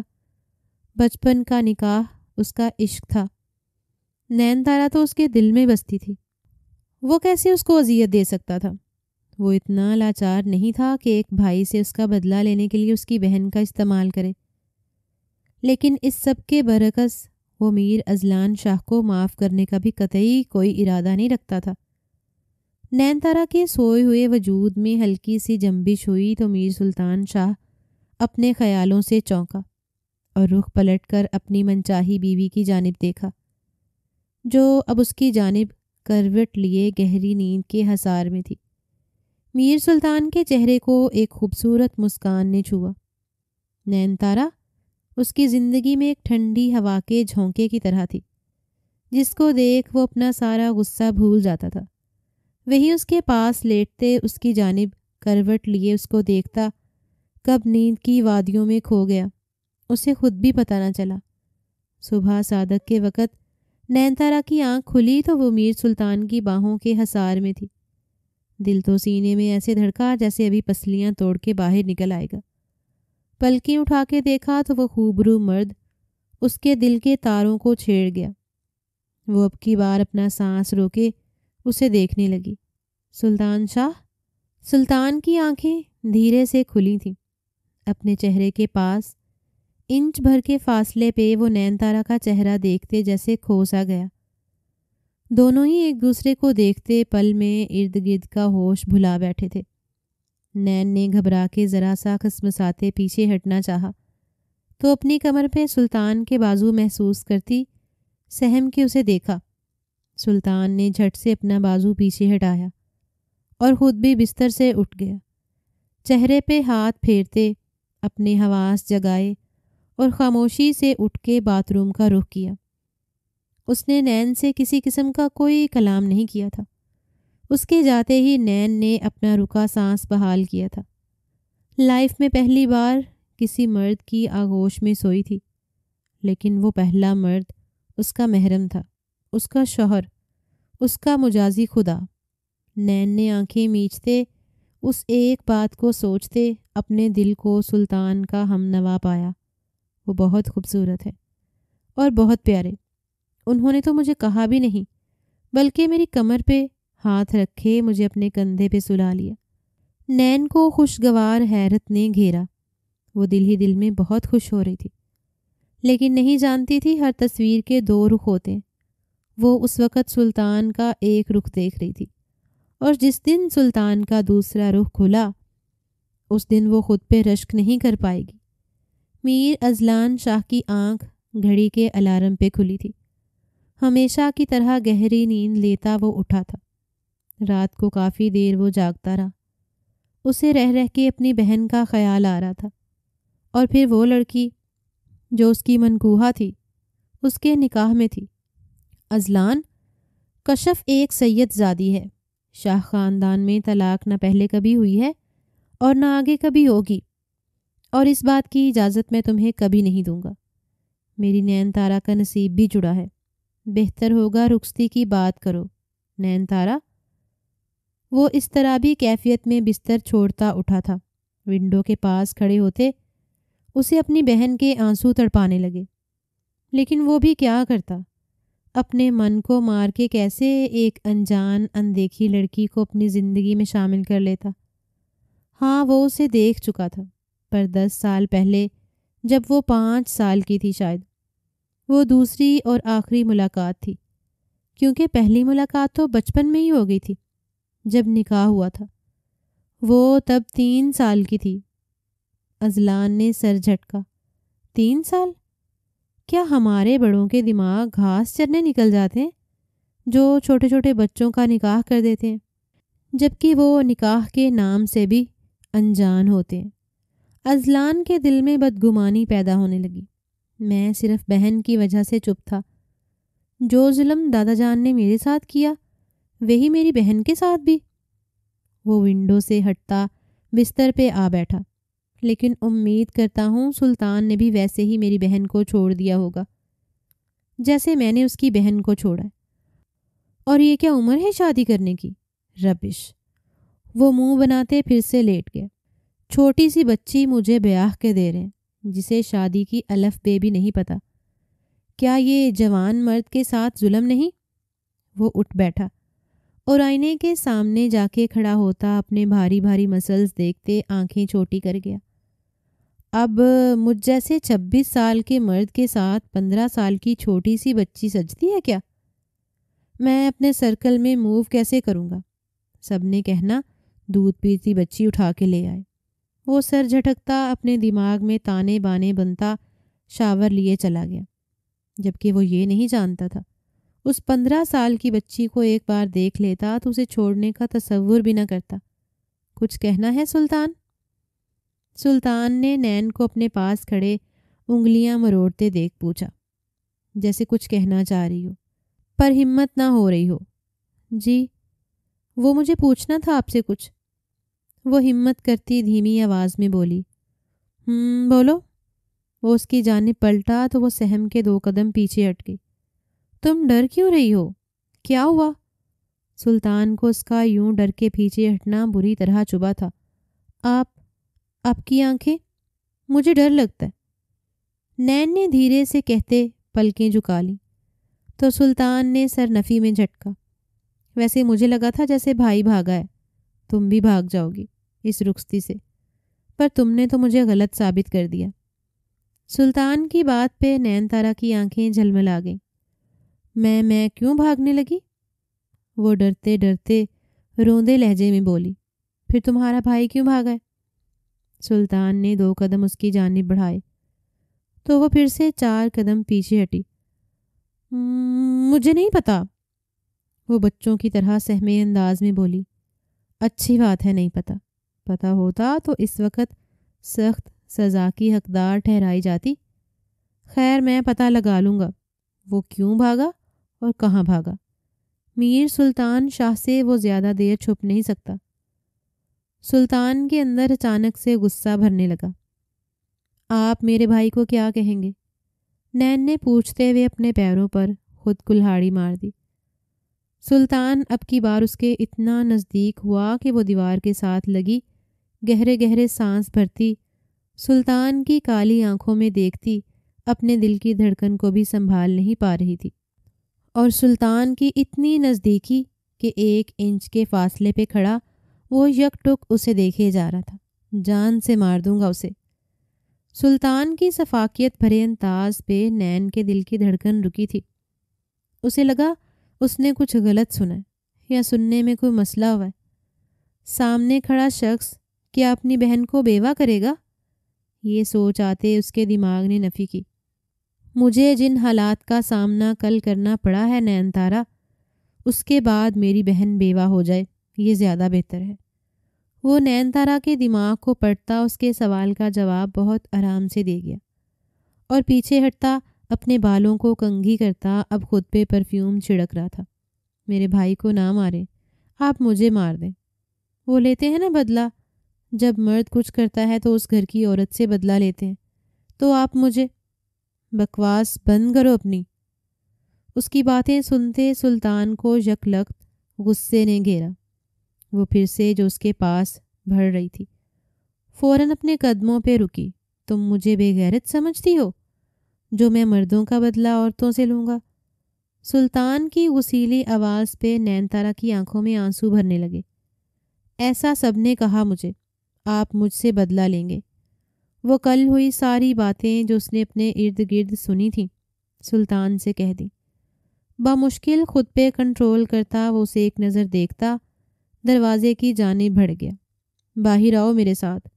بچپن کا نکاح اس کا عشق تھا۔ نین تارا تو اس کے دل میں بستی تھی۔ وہ کیسے اس کو اذیت دے سکتا تھا؟ وہ اتنا لاچار نہیں تھا کہ ایک بھائی سے اس کا بدلہ لینے کے لیے اس کی بہن کا استعمال کرے۔ لیکن اس سب کے برعکس وہ میر اذلان شاہ کو معاف کرنے کا بھی قطعی کوئی ارادہ نہیں رکھتا تھا۔ نین تارا کے سوئے ہوئے وجود میں ہلکی سی جنبش ہوئی تو میر سلطان شاہ اپنے خیالوں سے چونکا اور رخ پلٹ کر اپنی منچاہی بیوی کی جانب دیکھا، جو اب اس کی جانب کروٹ لیے گہری نیند کے حصار میں تھی۔ میر سلطان کے چہرے کو ایک خوبصورت مسکان نے چھوا۔ نین تارا اس کی زندگی میں ایک ٹھنڈی ہوا کے جھونکے کی طرح تھی، جس کو دیکھ وہ اپنا سارا غصہ بھول جاتا تھا۔ وہی اس کے پاس لیٹتے اس کی جانب کروٹ لیے اس کو دیکھتا کب نیند کی وادیوں میں کھو گیا، اسے خود بھی پتہ نہ چلا۔ صبح صادق کے وقت نین تارا کی آنکھ کھلی تو وہ میر سلطان کی باہوں کے حصار میں تھی۔ دل تو سینے میں ایسے دھڑکا جیسے ابھی پسلیاں توڑ کے باہر نکل آئے گا۔ پلکیں اٹھا کے دیکھا تو وہ خوبرو مرد اس کے دل کے تاروں کو چھیڑ گیا۔ وہ اب کی بار اپنا سانس روکے اسے دیکھنے لگی۔ سلطان شاہ؟ سلطان کی آنکھیں دھیرے سے کھلی تھیں۔ اپنے چہرے کے پاس انچ بھر کے فاصلے پہ وہ نین تارا کا چہرہ دیکھتے جیسے کھو سا گیا۔ دونوں ہی ایک دوسرے کو دیکھتے پل میں ارد گرد کا ہوش بھلا بیٹھے تھے۔ نین نے گھبرا کے ذرا سا کھسمساتے پیچھے ہٹنا چاہا تو اپنی کمر پہ سلطان کے بازو محسوس کرتی سہم کے اسے دیکھا۔ سلطان نے جھٹ سے اپنا بازو پیچھے ہٹایا اور خود بھی بستر سے اٹھ گیا۔ چہرے پہ ہاتھ پھیرتے اپنے حواس جگائے اور خاموشی سے اٹھ کے باتھ روم کا رخ کیا۔ اس نے نین سے کسی قسم کا کوئی کلام نہیں کیا تھا۔ اس کے جاتے ہی نین نے اپنا رکا سانس بحال کیا تھا۔ لائف میں پہلی بار کسی مرد کی آغوش میں سوئی تھی، لیکن وہ پہلا مرد اس کا محرم تھا، اس کا شوہر، اس کا مجازی خدا۔ نین نے آنکھیں میچتے اس ایک بات کو سوچتے اپنے دل کو سلطان کا ہم نوا پایا۔ وہ بہت خوبصورت ہے اور بہت پیارے۔ انہوں نے تو مجھے کہا بھی نہیں، بلکہ میری کمر پہ ہاتھ رکھے مجھے اپنے کندھے پہ سلا لیا۔ نین کو خوشگوار حیرت نے گھیرا۔ وہ دل ہی دل میں بہت خوش ہو رہی تھی، لیکن نہیں جانتی تھی ہر تصویر کے دو رخ ہوتے ہیں۔ وہ اس وقت سلطان کا ایک رخ دیکھ رہی تھی، اور جس دن سلطان کا دوسرا رخ کھلا اس دن وہ خود پہ رشک نہیں کر پائے گی۔ میر اذلان شاہ کی آنکھ گھڑی کے الارم پہ کھلی تھی۔ ہمیشہ کی طرح گہری نیند لیتا وہ اٹھا تھا۔ رات کو کافی دیر وہ جاگتا رہا۔ اسے رہ رہ کے اپنی بہن کا خیال آ رہا تھا، اور پھر وہ لڑکی جو اس کی منکوحہ تھی، اس کے نکاح میں تھی۔ اذلان کشف ایک سید زادی ہے۔ شاہ خاندان میں طلاق نہ پہلے کبھی ہوئی ہے اور نہ آگے کبھی ہوگی، اور اس بات کی اجازت میں تمہیں کبھی نہیں دوں گا۔ میری نین تارا کا نصیب بھی جڑا ہے، بہتر ہوگا رخصتی کی بات کرو نین تارا۔ وہ اس طرح بھی کیفیت میں بستر چھوڑتا اٹھا تھا۔ ونڈو کے پاس کھڑے ہوتے اسے اپنی بہن کے آنسو تڑپانے لگے، لیکن وہ بھی کیا کرتا؟ اپنے من کو مار کے کیسے ایک انجان اندیکھی لڑکی کو اپنی زندگی میں شامل کر لیتا؟ ہاں، وہ اسے دیکھ چکا تھا، پر 10 سال پہلے جب وہ 5 سال کی تھی شاید۔ وہ دوسری اور آخری ملاقات تھی، کیونکہ پہلی ملاقات تو بچپن میں ہی ہو گئی تھی جب نکاح ہوا تھا۔ وہ تب 3 سال کی تھی۔ اذلان نے سر جھٹکا۔ 3 سال؟ کیا ہمارے بڑوں کے دماغ گھاس چرنے نکل جاتے ہیں جو چھوٹے چھوٹے بچوں کا نکاح کر دیتے ہیں، جبکہ وہ نکاح کے نام سے بھی انجان ہوتے ہیں؟ اذلان کے دل میں بدگمانی پیدا ہونے لگی۔ میں صرف بہن کی وجہ سے چپ تھا۔ جو ظلم دادا جان نے میرے ساتھ کیا وہی میری بہن کے ساتھ بھی۔ وہ ونڈو سے ہٹتا بستر پہ آ بیٹھا۔ لیکن امید کرتا ہوں سلطان نے بھی ویسے ہی میری بہن کو چھوڑ دیا ہوگا جیسے میں نے اس کی بہن کو چھوڑا ہے۔ اور یہ کیا عمر ہے شادی کرنے کی؟ ربش۔ وہ منہ بناتے پھر سے لیٹ گیا۔ چھوٹی سی بچی مجھے بیاہ کے دے رہے ہیں جسے شادی کی الف بے بھی نہیں پتہ۔ کیا یہ جوان مرد کے ساتھ ظلم نہیں؟ وہ اٹھ بیٹھا اور آئینے کے سامنے جا کے کھڑا ہوتا اپنے بھاری بھاری مسلز دیکھتے آنکھیں چھوٹی کر گیا۔ اب مجھ جیسے 26 سال کے مرد کے ساتھ 15 سال کی چھوٹی سی بچی سجتی ہے کیا؟ میں اپنے سرکل میں موو کیسے کروں گا؟ سب نے کہنا دودھ پیتی بچی اٹھا کے لے آئے۔ وہ سر جھٹکتا اپنے دماغ میں تانے بانے بنتا شاور لیے چلا گیا، جبکہ وہ یہ نہیں جانتا تھا اس 15 سال کی بچی کو ایک بار دیکھ لیتا تو اسے چھوڑنے کا تصور بھی نہ کرتا۔ کچھ کہنا ہے سلطان؟ سلطان نے نین کو اپنے پاس کھڑے انگلیاں مروڑتے دیکھ پوچھا، جیسے کچھ کہنا چاہ رہی ہو پر ہمت نہ ہو رہی ہو۔ جی، وہ مجھے پوچھنا تھا آپ سے کچھ۔ وہ ہمت کرتی دھیمی آواز میں بولی۔ بولو۔ وہ اس کی جانب پلٹا تو وہ سہم کے 2 قدم پیچھے ہٹ گئی۔ تم ڈر کیوں رہی ہو؟ کیا ہوا؟ سلطان کو اس کا یوں ڈر کے پیچھے ہٹنا بری طرح چبھا تھا۔ آپ کی آنکھیں؟ مجھے ڈر لگتا ہے، نین نے دھیرے سے کہتے پلکیں جھکا لیں تو سلطان نے سر نفی میں جھٹکا۔ ویسے مجھے لگا تھا جیسے بھائی بھاگا ہے، تم بھی بھاگ جاؤ گی اس رخصتی سے، پر تم نے تو مجھے غلط ثابت کر دیا۔ سلطان کی بات پہ نین تارا کی آنکھیں جھلملا گئیں۔ میں کیوں بھاگنے لگی؟ وہ ڈرتے ڈرتے روندے لہجے میں بولی۔ پھر تمہارا بھائی کیوں بھاگا ہے؟ سلطان نے 2 قدم اس کی جانب بڑھائے تو وہ پھر سے 4 قدم پیچھے ہٹی۔ مجھے نہیں پتا، وہ بچوں کی طرح سہمے انداز میں بولی۔ اچھی بات ہے نہیں پتا، پتا ہوتا تو اس وقت سخت سزا کی حقدار ٹھہرائی جاتی۔ خیر میں پتہ لگا لوں گا وہ کیوں بھاگا اور کہاں بھاگا۔ میر سلطان شاہ سے وہ زیادہ دیر چھپ نہیں سکتا۔ سلطان کے اندر اچانک سے غصہ بھرنے لگا۔ آپ میرے بھائی کو کیا کہیں گے؟ نین نے پوچھتے ہوئے اپنے پیروں پر خود کلہاڑی مار دی۔ سلطان اب کی بار اس کے اتنا نزدیک ہوا کہ وہ دیوار کے ساتھ لگی گہرے گہرے سانس بھرتی سلطان کی کالی آنکھوں میں دیکھتی اپنے دل کی دھڑکن کو بھی سنبھال نہیں پا رہی تھی، اور سلطان کی اتنی نزدیکی کہ 1 انچ کے فاصلے پہ کھڑا وہ یک ٹک اسے دیکھے جا رہا تھا۔ جان سے مار دوں گا اسے۔ سلطان کی شفاقیت بھرے انداز پہ نین کے دل کی دھڑکن رکی تھی۔ اسے لگا اس نے کچھ غلط سنا ہے یا سننے میں کوئی مسئلہ ہوا ہے۔ سامنے کھڑا شخص کیا اپنی بہن کو بیوہ کرے گا؟ یہ سوچ آتے اس کے دماغ نے نفی کی۔ مجھے جن حالات کا سامنا کل کرنا پڑا ہے نین تارا، اس کے بعد میری بہن بیوہ ہو جائے یہ زیادہ بہتر ہے۔ وہ نین تارا کے دماغ کو پڑھتا اس کے سوال کا جواب بہت آرام سے دے گیا اور پیچھے ہٹتا اپنے بالوں کو کنگھی کرتا اب خود پہ پرفیوم چھڑک رہا تھا۔ میرے بھائی کو نہ ماریں، آپ مجھے مار دیں۔ وہ لیتے ہیں نا بدلہ، جب مرد کچھ کرتا ہے تو اس گھر کی عورت سے بدلہ لیتے ہیں، تو آپ مجھے۔ بکواس بند کرو اپنی۔ اس کی باتیں سنتے سلطان کو یکلخت غصے نے گھیرا۔ وہ پھر سے جو اس کے پاس بڑھ رہی تھی فوراً اپنے قدموں پہ رکی۔ تم مجھے بے غیرت سمجھتی ہو جو میں مردوں کا بدلہ عورتوں سے لوں گا؟ سلطان کی غصیلی آواز پہ نین تارا کی آنکھوں میں آنسو بھرنے لگے۔ ایسا سب نے کہا مجھے، آپ مجھ سے بدلہ لیں گے۔ وہ کل ہوئی ساری باتیں جو اس نے اپنے ارد گرد سنی تھیں سلطان سے کہہ دیں۔ بامشکل خود پہ کنٹرول کرتا وہ اسے ایک نظر دیکھتا دروازے کی جانب بڑھ گیا۔ باہر آؤ میرے ساتھ،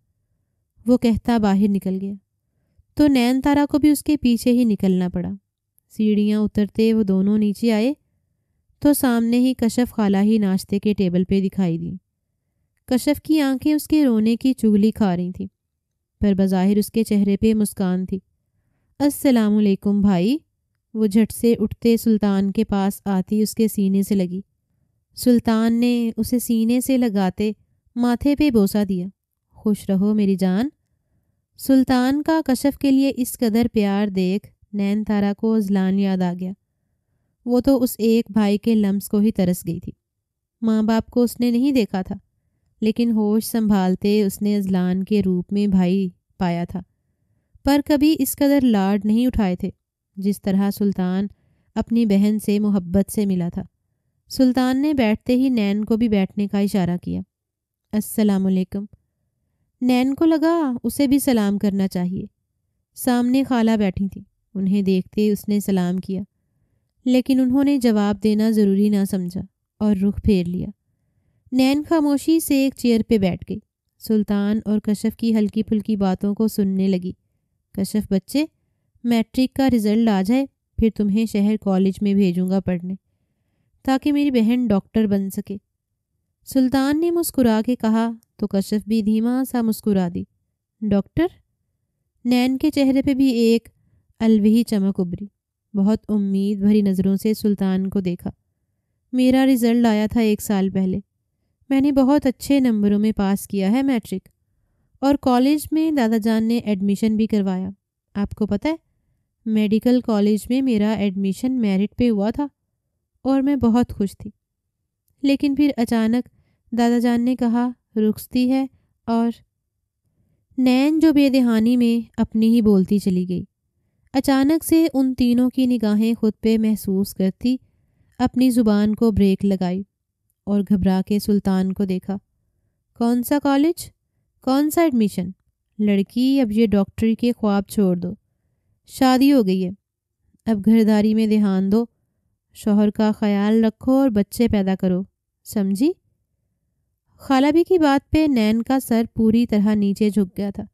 وہ کہتا باہر نکل گیا تو نین تارا کو بھی اس کے پیچھے ہی نکلنا پڑا۔ سیڑھیاں اترتے وہ دونوں نیچے آئے تو سامنے ہی کشف خالہ ہی ناشتے کے ٹیبل پہ دکھائی دی۔ کشف کی آنکھیں اس کے رونے کی چگلی کھا رہی تھیں، پر بظاہر اس کے چہرے پہ مسکان تھی۔ السلام علیکم بھائی، وہ جھٹ سے اٹھتے سلطان کے پاس آتی اس کے سینے سے لگی۔ سلطان نے اسے سینے سے لگاتے ماتھے پہ بوسہ دیا۔ خوش رہو میری جان۔ سلطان کا کشف کے لیے اس قدر پیار دیکھ نین تارا کو اذلان یاد آ گیا۔ وہ تو اس ایک بھائی کے لمس کو ہی ترس گئی تھی۔ ماں باپ کو اس نے نہیں دیکھا تھا، لیکن ہوش سنبھالتے اس نے اذلان کے روپ میں بھائی پایا تھا، پر کبھی اس قدر لاڈ نہیں اٹھائے تھے جس طرح سلطان اپنی بہن سے محبت سے ملا تھا۔ سلطان نے بیٹھتے ہی نین کو بھی بیٹھنے کا اشارہ کیا۔ السلام علیکم۔ نین کو لگا اسے بھی سلام کرنا چاہیے۔ سامنے خالہ بیٹھی تھیں، انہیں دیکھتے اس نے سلام کیا، لیکن انہوں نے جواب دینا ضروری نہ سمجھا اور رخ پھیر لیا۔ نین خاموشی سے ایک چیئر پہ بیٹھ گئی، سلطان اور کشف کی ہلکی پھلکی باتوں کو سننے لگی۔ کشف بچے، میٹرک کا رزلٹ آ جائے پھر تمہیں شہر کالج میں بھیجوں گا پڑھنے، تاکہ میری بہن ڈاکٹر بن سکے۔ سلطان نے مسکرا کے کہا تو کشف بھی دھیما سا مسکرا دی۔ ڈاکٹر؟ نین کے چہرے پہ بھی ایک الوہی چمک ابھری، بہت امید بھری نظروں سے سلطان کو دیکھا۔ میرا رزلٹ آیا تھا 1 سال پہلے، میں نے بہت اچھے نمبروں میں پاس کیا ہے میٹرک، اور کالج میں دادا جان نے ایڈمیشن بھی کروایا۔ آپ کو پتہ ہے میڈیکل کالج میں میرا ایڈمیشن میرٹ پہ ہوا تھا اور میں بہت خوش تھی، لیکن پھر اچانک دادا جان نے کہا رخصتی ہے، اور نین جو بے دہانی میں اپنی ہی بولتی چلی گئی۔ اچانک سے ان تینوں کی نگاہیں خود پہ محسوس کرتی اپنی زبان کو بریک لگائی اور گھبرا کے سلطان کو دیکھا۔ کون سا کالج؟ کون سا ایڈمیشن؟ لڑکی اب یہ ڈاکٹری کے خواب چھوڑ دو، شادی ہو گئی ہے، اب گھرداری میں دھیان دو، شوہر کا خیال رکھو اور بچے پیدا کرو، سمجھی؟ خالہ بھی کی بات پہ نین کا سر پوری طرح نیچے جھک گیا تھا۔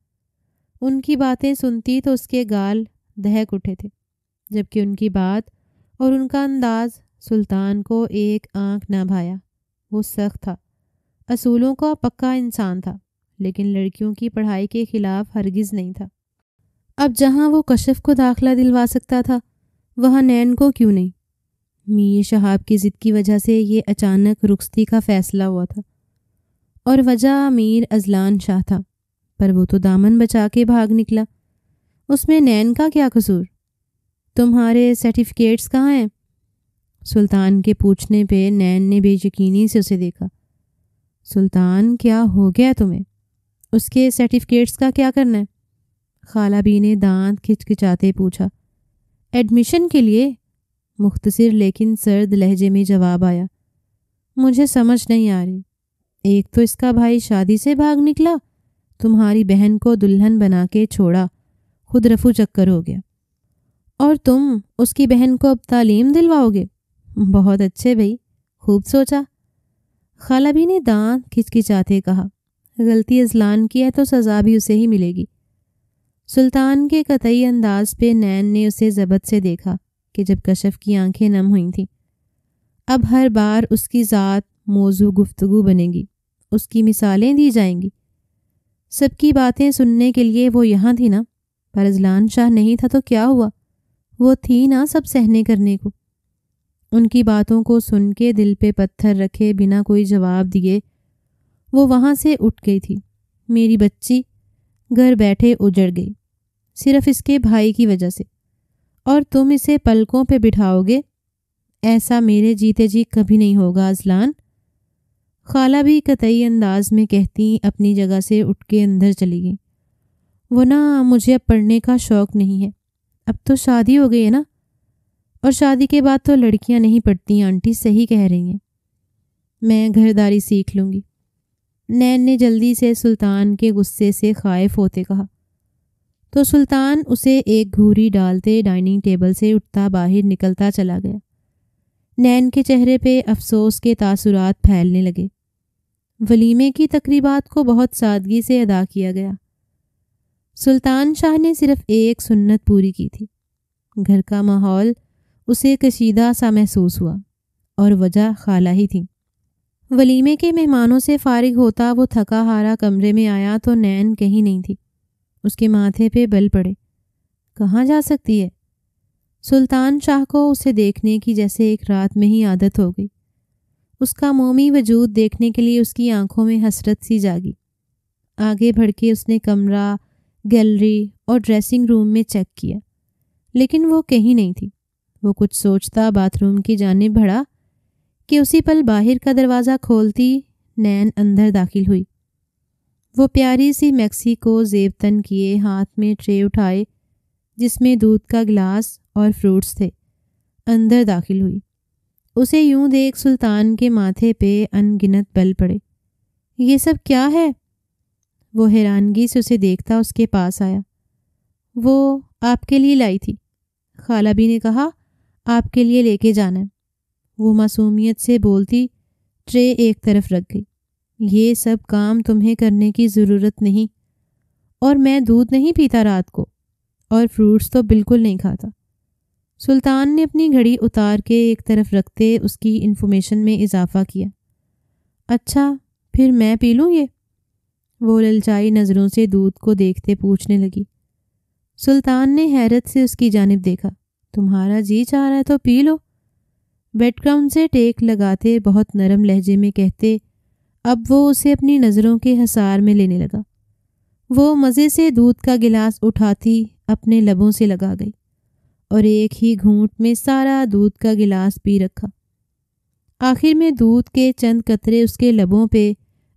ان کی باتیں سنتی تو اس کے گال دہک اٹھے تھے، جبکہ ان کی بات اور ان کا انداز سلطان کو ایک آنکھ نہ بھایا۔ وہ سخت تھا، اصولوں کا پکا انسان تھا، لیکن لڑکیوں کی پڑھائی کے خلاف ہرگز نہیں تھا۔ اب جہاں وہ کشف کو داخلہ دلوا سکتا تھا، وہاں نین کو کیوں نہیں؟ میر شہاب کی ضد کی وجہ سے یہ اچانک رخصتی کا فیصلہ ہوا تھا، اور وجہ میر اذلان شاہ تھا، پر وہ تو دامن بچا کے بھاگ نکلا۔ اس میں نین کا کیا قصور؟ تمہارے سرٹیفکیٹس کہاں ہیں؟ سلطان کے پوچھنے پہ نین نے بے یقینی سے اسے دیکھا۔ سلطان، کیا ہو گیا تمہیں؟ اس کے سرٹیفکیٹس کا کیا کرنا ہے؟ خالہ بی نے دانت کھچکچاتے پوچھا۔ ایڈمیشن کے لیے؟ مختصر لیکن سرد لہجے میں جواب آیا۔ مجھے سمجھ نہیں آ رہی، ایک تو اس کا بھائی شادی سے بھاگ نکلا، تمہاری بہن کو دلہن بنا کے چھوڑا، خود رفو چکر ہو گیا، اور تم اس کی بہن کو اب تعلیم دلواؤ گے؟ بہت اچھے بھائی، خوب سوچا۔ خالہ بی نے دانت کھچکچاتے کہا۔ غلطی اذلان کی ہے تو سزا بھی اسے ہی ملے گی۔ سلطان کے قطعی انداز پہ نین نے اسے ضبط سے دیکھا کہ جب کشف کی آنکھیں نم ہوئی تھیں۔ اب ہر بار اس کی ذات موضوع گفتگو بنے گی، اس کی مثالیں دی جائیں گی۔ سب کی باتیں سننے کے لیے وہ یہاں تھی نا، پر اذلان شاہ نہیں تھا تو کیا ہوا؟ وہ تھی نا سب سہنے کرنے کو۔ ان کی باتوں کو سن کے دل پہ پتھر رکھے بنا کوئی جواب دیے وہ وہاں سے اٹھ گئی تھی۔ میری بچی گھر بیٹھے اجڑ گئی، صرف اس کے بھائی کی وجہ سے، اور تم اسے پلکوں پہ بٹھاؤ گے؟ ایسا میرے جیتے جی کبھی نہیں ہوگا اذلان۔ خالہ بھی قطعی انداز میں کہتی اپنی جگہ سے اٹھ کے اندر چلی گئی۔ وہ نا مجھے اب پڑھنے کا شوق نہیں ہے، اب تو شادی ہو گئی ہے نا، اور شادی کے بعد تو لڑکیاں نہیں پڑھتی، آنٹی صحیح کہہ رہی ہیں، میں گھرداری سیکھ لوں گی۔ نین نے جلدی سے سلطان کے غصے سے خائف ہوتے کہا، تو سلطان اسے ایک گھوری ڈالتے ڈائننگ ٹیبل سے اٹھتا باہر نکلتا چلا گیا۔ نین کے چہرے پہ افسوس کے تاثرات پھیلنے لگے۔ ولیمے کی تقریبات کو بہت سادگی سے ادا کیا گیا۔ سلطان شاہ نے صرف ایک سنت پوری کی تھی۔ گھر کا ماحول اسے کشیدہ سا محسوس ہوا، اور وجہ خالہ ہی تھی۔ ولیمے کے مہمانوں سے فارغ ہوتا وہ تھکا ہارا کمرے میں آیا تو نین کہیں نہیں تھی۔ اس کے ماتھے پہ بل پڑے۔ کہاں جا سکتی ہے؟ سلطان شاہ کو اسے دیکھنے کی جیسے ایک رات میں ہی عادت ہو گئی۔ اس کا مومی وجود دیکھنے کے لیے اس کی آنکھوں میں حسرت سی جاگی۔ آگے بڑھ کے اس نے کمرہ، گیلری اور ڈریسنگ روم میں چیک کیا، لیکن وہ کہیں نہیں تھی۔ وہ کچھ سوچتا باتھ روم کی جانب بڑھا کہ اسی پل باہر کا دروازہ کھولتی نین اندر داخل ہوئی۔ وہ پیاری سی میکسی کو زیب تن کیے ہاتھ میں ٹرے اٹھائے جس میں دودھ کا گلاس اور فروٹس تھے، اندر داخل ہوئی۔ اسے یوں دیکھ سلطان کے ماتھے پہ ان گنت بل پڑے۔ یہ سب کیا ہے؟ وہ حیرانگی سے اسے دیکھتا اس کے پاس آیا۔ وہ آپ کے لیے لائی تھی، خالہ بھی نے کہا آپ کے لیے لے کے جانا ہے۔ وہ معصومیت سے بولتی ٹرے ایک طرف رکھ گئی۔ یہ سب کام تمہیں کرنے کی ضرورت نہیں، اور میں دودھ نہیں پیتا رات کو، اور فروٹس تو بالکل نہیں کھاتا۔ سلطان نے اپنی گھڑی اتار کے ایک طرف رکھتے اس کی انفارمیشن میں اضافہ کیا۔ اچھا پھر میں پی لوں یہ؟ وہ للچائی نظروں سے دودھ کو دیکھتے پوچھنے لگی۔ سلطان نے حیرت سے اس کی جانب دیکھا۔ تمہارا جی چاہ رہا ہے تو پی لو، بیڈ گراؤنڈ سے ٹیک لگاتے بہت نرم لہجے میں کہتے۔ اب وہ اسے اپنی نظروں کے حصار میں لینے لگا۔ وہ مزے سے دودھ کا گلاس اٹھاتی اپنے لبوں سے لگا گئی اور ایک ہی گھونٹ میں سارا دودھ کا گلاس پی رکھا۔ آخر میں دودھ کے چند قطرے اس کے لبوں پہ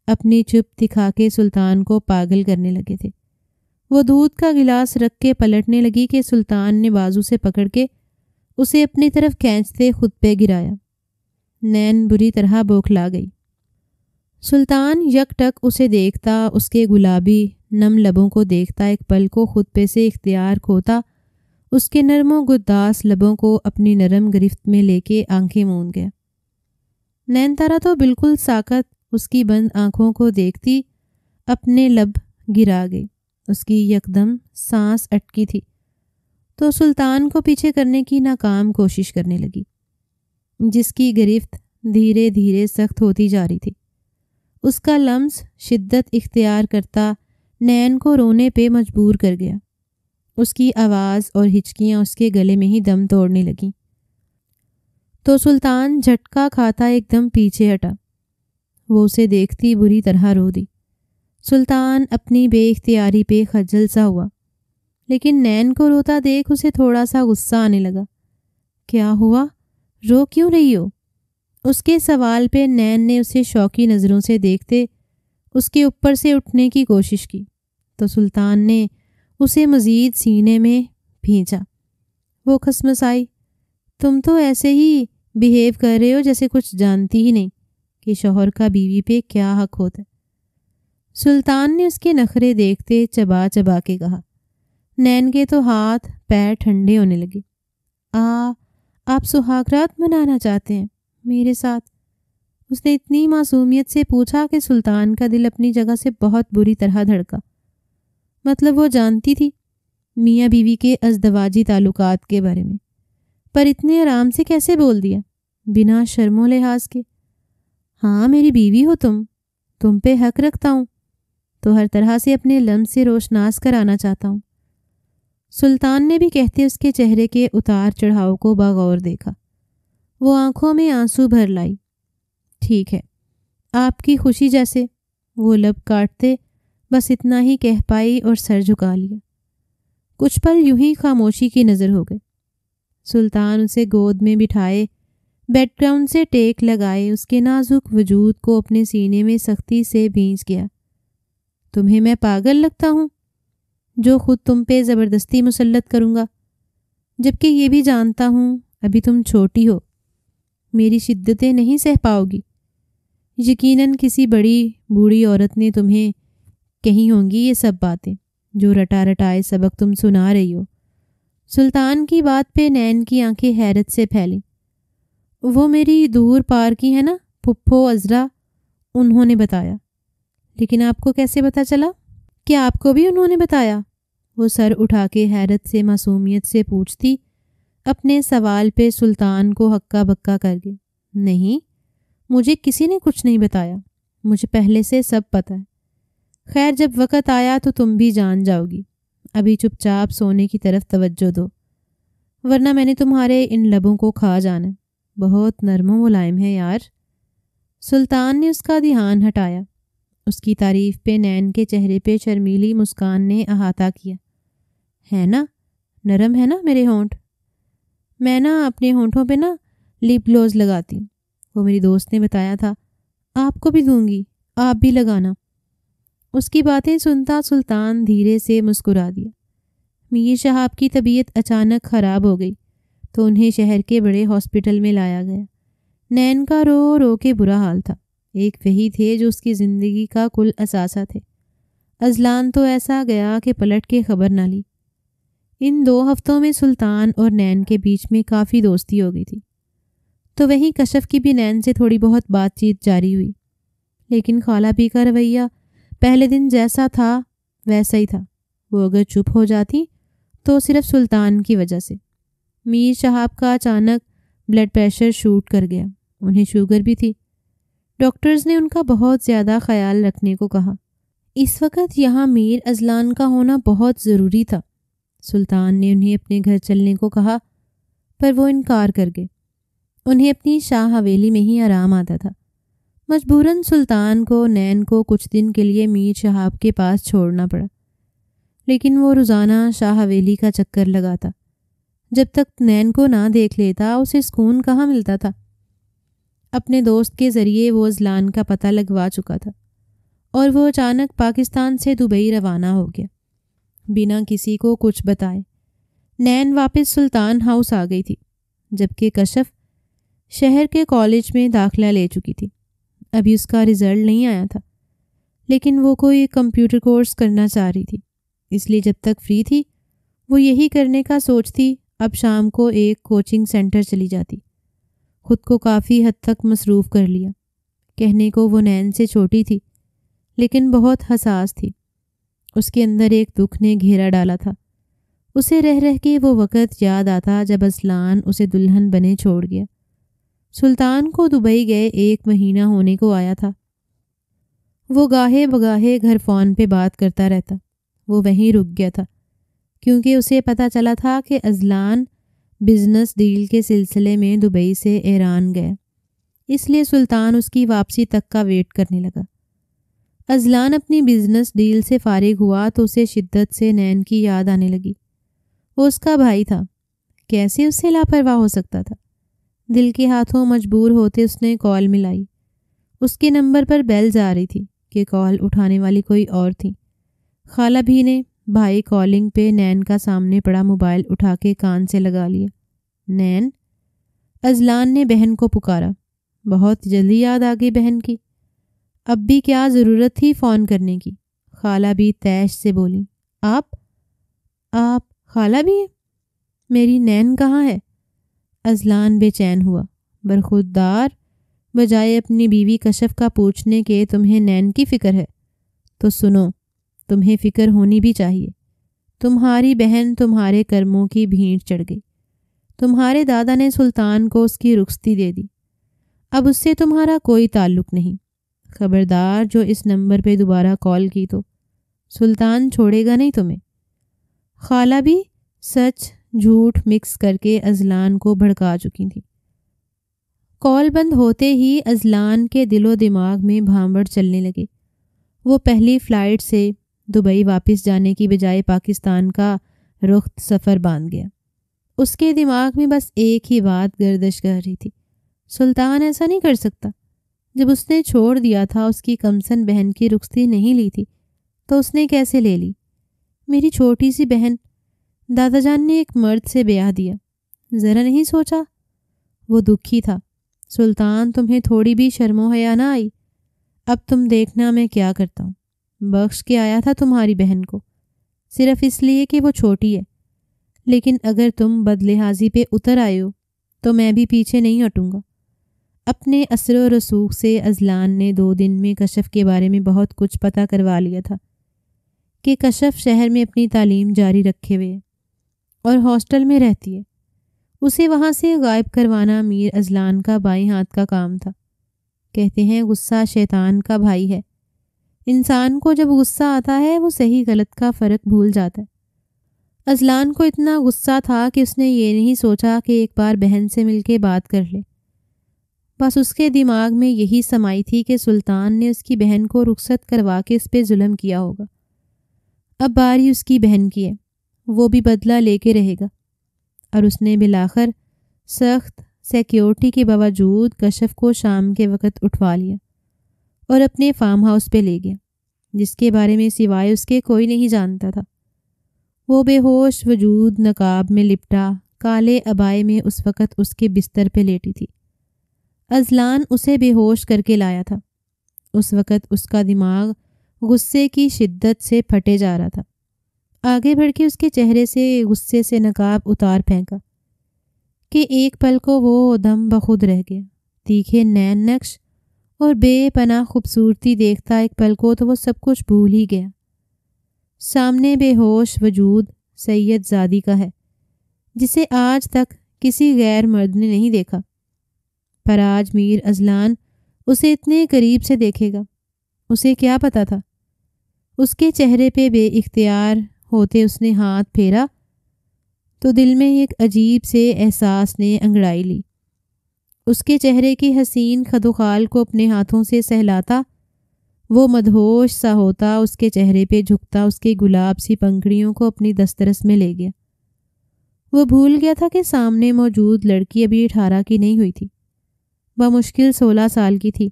اپنی چپ دکھا کے سلطان کو پاگل کرنے لگے تھے۔ وہ دودھ کا گلاس رکھ کے پلٹنے لگی کہ سلطان نے بازو سے پکڑ کے اسے اپنی طرف کھینچتے خود پہ گرایا۔ نین بری طرح بوکھلا گئی۔ سلطان یک ٹک اسے دیکھتا، اس کے گلابی نم لبوں کو دیکھتا، ایک پل کو خود پہ سے اختیار کھوتا، اس کے نرم و گداس لبوں کو اپنی نرم گرفت میں لے کے آنکھیں موند گیا۔ نین تارا تو بالکل ساکت اس کی بند آنکھوں کو دیکھتی اپنے لب گرا گئی۔ اس کی یکدم سانس اٹکی تھی تو سلطان کو پیچھے کرنے کی ناکام کوشش کرنے لگی، جس کی گرفت دھیرے دھیرے سخت ہوتی جا رہی تھی۔ اس کا لمس شدت اختیار کرتا نین کو رونے پہ مجبور کر گیا۔ اس کی آواز اور ہچکیاں اس کے گلے میں ہی دم توڑنے لگیں تو سلطان جھٹکا کھاتا ایک دم پیچھے ہٹا۔ وہ اسے دیکھتی بری طرح رو دی۔ سلطان اپنی بے اختیاری پہ خجل سا ہوا، لیکن نین کو روتا دیکھ اسے تھوڑا سا غصہ آنے لگا۔ کیا ہوا؟ رو کیوں رہی ہو؟ اس کے سوال پہ نین نے اسے شوقی نظروں سے دیکھتے اس کے اوپر سے اٹھنے کی کوشش کی تو سلطان نے اسے مزید سینے میں بھینچا۔ وہ کھسمسائی۔ تم تو ایسے ہی بیہیو کر رہے ہو جیسے کچھ جانتی ہی نہیں کہ شوہر کا بیوی پہ کیا حق ہوتا ہے۔ سلطان نے اس کے نخرے دیکھتے چبا چبا کے کہا۔ نین کے تو ہاتھ پیر ٹھنڈے ہونے لگے۔ آپ سہاگ رات منانا چاہتے ہیں میرے ساتھ؟ اس نے اتنی معصومیت سے پوچھا کہ سلطان کا دل اپنی جگہ سے بہت بری طرح دھڑکا۔ مطلب وہ جانتی تھی میاں بیوی کے ازدواجی تعلقات کے بارے میں، پر اتنے آرام سے کیسے بول دیا بنا شرم و لحاظ کے؟ ہاں میری بیوی ہو تم پہ حق رکھتا ہوں، تو ہر طرح سے اپنے لمس سے روشناس کرانا چاہتا ہوں۔ سلطان نے بھی کہتے اس کے چہرے کے اتار چڑھاؤ کو بغور دیکھا۔ وہ آنکھوں میں آنسو بھر لائی۔ ٹھیک ہے، آپ کی خوشی جیسے۔ وہ لب کاٹتے بس اتنا ہی کہہ پائی اور سر جھکا لیا۔ کچھ پل یوں ہی خاموشی کی نظر ہو گئے۔ سلطان اسے گود میں بٹھائے بیڈ گراؤنڈ سے ٹیک لگائے اس کے نازک وجود کو اپنے سینے میں سختی سے بھینچ گیا۔ تمہیں میں پاگل لگتا ہوں جو خود تم پہ زبردستی مسلط کروں گا، جبکہ یہ بھی جانتا ہوں ابھی تم چھوٹی ہو، میری شدتیں نہیں سہ پاؤ گی۔ یقیناً کسی بڑی بوڑھی عورت نے تمہیں کہی ہوں گی یہ سب باتیں جو رٹا رٹائے سبق تم سنا رہی ہو۔ سلطان کی بات پہ نین کی آنکھیں حیرت سے پھیلیں۔ وہ میری دور پار کی ہے نا پھپھو عذرا، انہوں نے بتایا۔ لیکن آپ کو کیسے پتہ چلا؟ کیا آپ کو بھی انہوں نے بتایا؟ وہ سر اٹھا کے حیرت سے معصومیت سے پوچھتی اپنے سوال پہ سلطان کو ہکا بکا کر کے۔ نہیں، مجھے کسی نے کچھ نہیں بتایا، مجھے پہلے سے سب پتہ ہے۔ خیر جب وقت آیا تو تم بھی جان جاؤ گی، ابھی چپ چاپ سونے کی طرف توجہ دو، ورنہ میں نے تمہارے ان لبوں کو کھا جانا۔ بہت نرم و ملائم ہے یار۔ سلطان نے اس کا دھیان ہٹایا۔ اس کی تعریف پہ نین کے چہرے پہ شرمیلی مسکان نے احاطہ کیا۔ ہے نا، نرم ہے نا میرے ہونٹ؟ میں اپنے ہونٹوں پہ لپ گلوز لگاتی ہوں، وہ میری دوست نے بتایا تھا، آپ کو بھی دوں گی، آپ بھی لگانا۔ اس کی باتیں سنتا سلطان دھیرے سے مسکرا دیا۔ میر شہاب کی طبیعت اچانک خراب ہو گئی تو انہیں شہر کے بڑے ہاسپٹل میں لایا گیا۔ نین کا رو رو کے برا حال تھا۔ ایک وہی تھے جو اس کی زندگی کا کل اثاثہ تھے۔ اذلان تو ایسا گیا کہ پلٹ کے خبر نہ لی۔ ان 2 ہفتوں میں سلطان اور نین کے بیچ میں کافی دوستی ہو گئی تھی، تو وہیں کشف کی بھی نین سے تھوڑی بہت بات چیت جاری ہوئی، لیکن خالہ بی کا رویہ پہلے دن جیسا تھا ویسا ہی تھا۔ وہ اگر چپ ہو جاتی تو صرف سلطان کی وجہ سے۔ میر شہاب کا اچانک بلڈ پریشر شوٹ کر گیا، انہیں شوگر بھی تھی۔ ڈاکٹرز نے ان کا بہت زیادہ خیال رکھنے کو کہا۔ اس وقت یہاں میر اذلان کا ہونا بہت ضروری تھا۔ سلطان نے انہیں اپنے گھر چلنے کو کہا، پر وہ انکار کر گئے۔ انہیں اپنی شاہ حویلی میں ہی آرام آتا تھا۔ مجبوراً سلطان کو نین کو کچھ دن کے لیے میر شہاب کے پاس چھوڑنا پڑا، لیکن وہ روزانہ شاہ حویلی کا چکر لگاتا۔ جب تک نین کو نہ دیکھ لیتا اسے سکون کہاں ملتا تھا۔ اپنے دوست کے ذریعے وہ اذلان کا پتہ لگوا چکا تھا اور وہ اچانک پاکستان سے دبئی روانہ ہو گیا بنا کسی کو کچھ بتائے۔ نین واپس سلطان ہاؤس آ گئی تھی، جبکہ کشف شہر کے کالج میں داخلہ لے چکی تھی۔ ابھی اس کا رزلٹ نہیں آیا تھا، لیکن وہ کوئی کمپیوٹر کورس کرنا چاہ رہی تھی، اس لیے جب تک فری تھی وہ یہی کرنے کا سوچتی۔ اب شام کو ایک کوچنگ سینٹر چلی جاتی۔ خود کو کافی حد تک مصروف کر لیا۔ کہنے کو وہ نین سے چھوٹی تھی، لیکن بہت حساس تھی۔ اس کے اندر ایک دکھ نے گھیرا ڈالا تھا۔ اسے رہ رہ کے وہ وقت یاد آتا جب اذلان اسے دلہن بنے چھوڑ گیا۔ سلطان کو دبئی گئے 1 مہینہ ہونے کو آیا تھا۔ وہ گاہے بگاہے گھر فون پہ بات کرتا رہتا۔ وہ وہیں رک گیا تھا کیونکہ اسے پتہ چلا تھا کہ اذلان بزنس ڈیل کے سلسلے میں دبئی سے ایران گیا، اس لیے سلطان اس کی واپسی تک کا ویٹ کرنے لگا۔ اذلان اپنی بزنس ڈیل سے فارغ ہوا تو اسے شدت سے نین کی یاد آنے لگی۔ وہ اس کا بھائی تھا، کیسے اس سے لاپرواہ ہو سکتا تھا؟ دل کے ہاتھوں مجبور ہوتے اس نے کال ملائی۔ اس کے نمبر پر بیل جا رہی تھی کہ کال اٹھانے والی کوئی اور تھی۔ خالہ بھی نے بھائی کالنگ پہ نین کا سامنے پڑا موبائل اٹھا کے کان سے لگا لیا۔ نین، اذلان نے بہن کو پکارا۔ بہت جلدی یاد آ گئی بہن کی۔ اب بھی کیا ضرورت تھی فون کرنے کی؟ خالہ بھی تیش سے بولی۔ آپ خالہ بھی؟ میری نین کہاں ہے؟ اذلان بے چین ہوا۔ برخودار بجائے اپنی بیوی کشف کا پوچھنے کے تمہیں نین کی فکر ہے تو سنو، تمہیں فکر ہونی بھی چاہیے۔ تمہاری بہن تمہارے کرموں کی بھینٹ چڑھ گئی۔ تمہارے دادا نے سلطان کو اس کی رخصتی دے دی۔ اب اس سے تمہارا کوئی تعلق نہیں۔ خبردار جو اس نمبر پہ دوبارہ کال کی تو سلطان چھوڑے گا نہیں تمہیں۔ خالہ بھی سچ جھوٹ مکس کر کے اذلان کو بھڑکا چکی تھی۔ کال بند ہوتے ہی اذلان کے دل و دماغ میں بھانبڑ چلنے لگے۔ وہ پہلی فلائٹ سے دبئی واپس جانے کی بجائے پاکستان کا رخ سفر باندھ گیا۔ اس کے دماغ میں بس ایک ہی بات گردش کر رہی تھی، سلطان ایسا نہیں کر سکتا۔ جب اس نے چھوڑ دیا تھا، اس کی کمسن بہن کی رخصتی نہیں لی تھی، تو اس نے کیسے لے لی؟ میری چھوٹی سی بہن، دادا جان نے ایک مرد سے بیاہ دیا، ذرا نہیں سوچا؟ وہ دکھی تھا۔ سلطان، تمہیں تھوڑی بھی شرم و حیا نہ آئی؟ اب تم دیکھنا میں کیا کرتا ہوں۔ بخش کے آیا تھا تمہاری بہن کو، صرف اس لیے کہ وہ چھوٹی ہے، لیکن اگر تم بدلحاظی پہ اتر آئے ہو تو میں بھی پیچھے نہیں ہٹوں گا۔ اپنے اثر و رسوخ سے اذلان نے 2 دن میں کشف کے بارے میں بہت کچھ پتہ کروا لیا تھا کہ کشف شہر میں اپنی تعلیم جاری رکھے ہوئے ہے اور ہاسٹل میں رہتی ہے۔ اسے وہاں سے غائب کروانا میر اذلان کا بائیں ہاتھ کا کام تھا۔ کہتے ہیں غصہ شیطان کا بھائی ہے۔ انسان کو جب غصہ آتا ہے وہ صحیح غلط کا فرق بھول جاتا ہے۔ اذلان کو اتنا غصہ تھا کہ اس نے یہ نہیں سوچا کہ ایک بار بہن سے مل کے بات کر لے۔ بس اس کے دماغ میں یہی سمائی تھی کہ سلطان نے اس کی بہن کو رخصت کروا کے اس پہ ظلم کیا ہوگا۔ اب باری اس کی بہن کی ہے، وہ بھی بدلہ لے کے رہے گا۔ اور اس نے بالآخر سخت سیکیورٹی کے باوجود کشف کو شام کے وقت اٹھوا لیا اور اپنے فارم ہاؤس پہ لے گیا، جس کے بارے میں سوائے اس کے کوئی نہیں جانتا تھا۔ وہ بے ہوش وجود نقاب میں لپٹا کالے عبائے میں اس وقت اس کے بستر پہ لیٹی تھی۔ اذلان اسے بے ہوش کر کے لایا تھا۔ اس وقت اس کا دماغ غصے کی شدت سے پھٹے جا رہا تھا۔ آگے بڑھ کے اس کے چہرے سے غصے سے نقاب اتار پھینکا کہ ایک پل کو وہ دم بخود رہ گیا۔ تیکھے نین نقش اور بے پناہ خوبصورتی دیکھتا ایک پل کو تو وہ سب کچھ بھول ہی گیا۔ سامنے بے ہوش وجود سید زادی کا ہے، جسے آج تک کسی غیر مرد نے نہیں دیکھا، پر آج میر اذلان اسے اتنے قریب سے دیکھے گا۔ اسے کیا پتا تھا؟ اس کے چہرے پہ بے اختیار ہوتے اس نے ہاتھ پھیرا تو دل میں ایک عجیب سے احساس نے انگڑائی لی۔ اس کے چہرے کی حسین خد و خال کو اپنے ہاتھوں سے سہلاتا، وہ مدہوش سا ہوتا، اس کے چہرے پہ جھکتا، اس کے گلاب سی پنکھڑیوں کو اپنی دسترس میں لے گیا۔ وہ بھول گیا تھا کہ سامنے موجود لڑکی ابھی 18 کی نہیں ہوئی تھی، بمشکل 16 سال کی تھی۔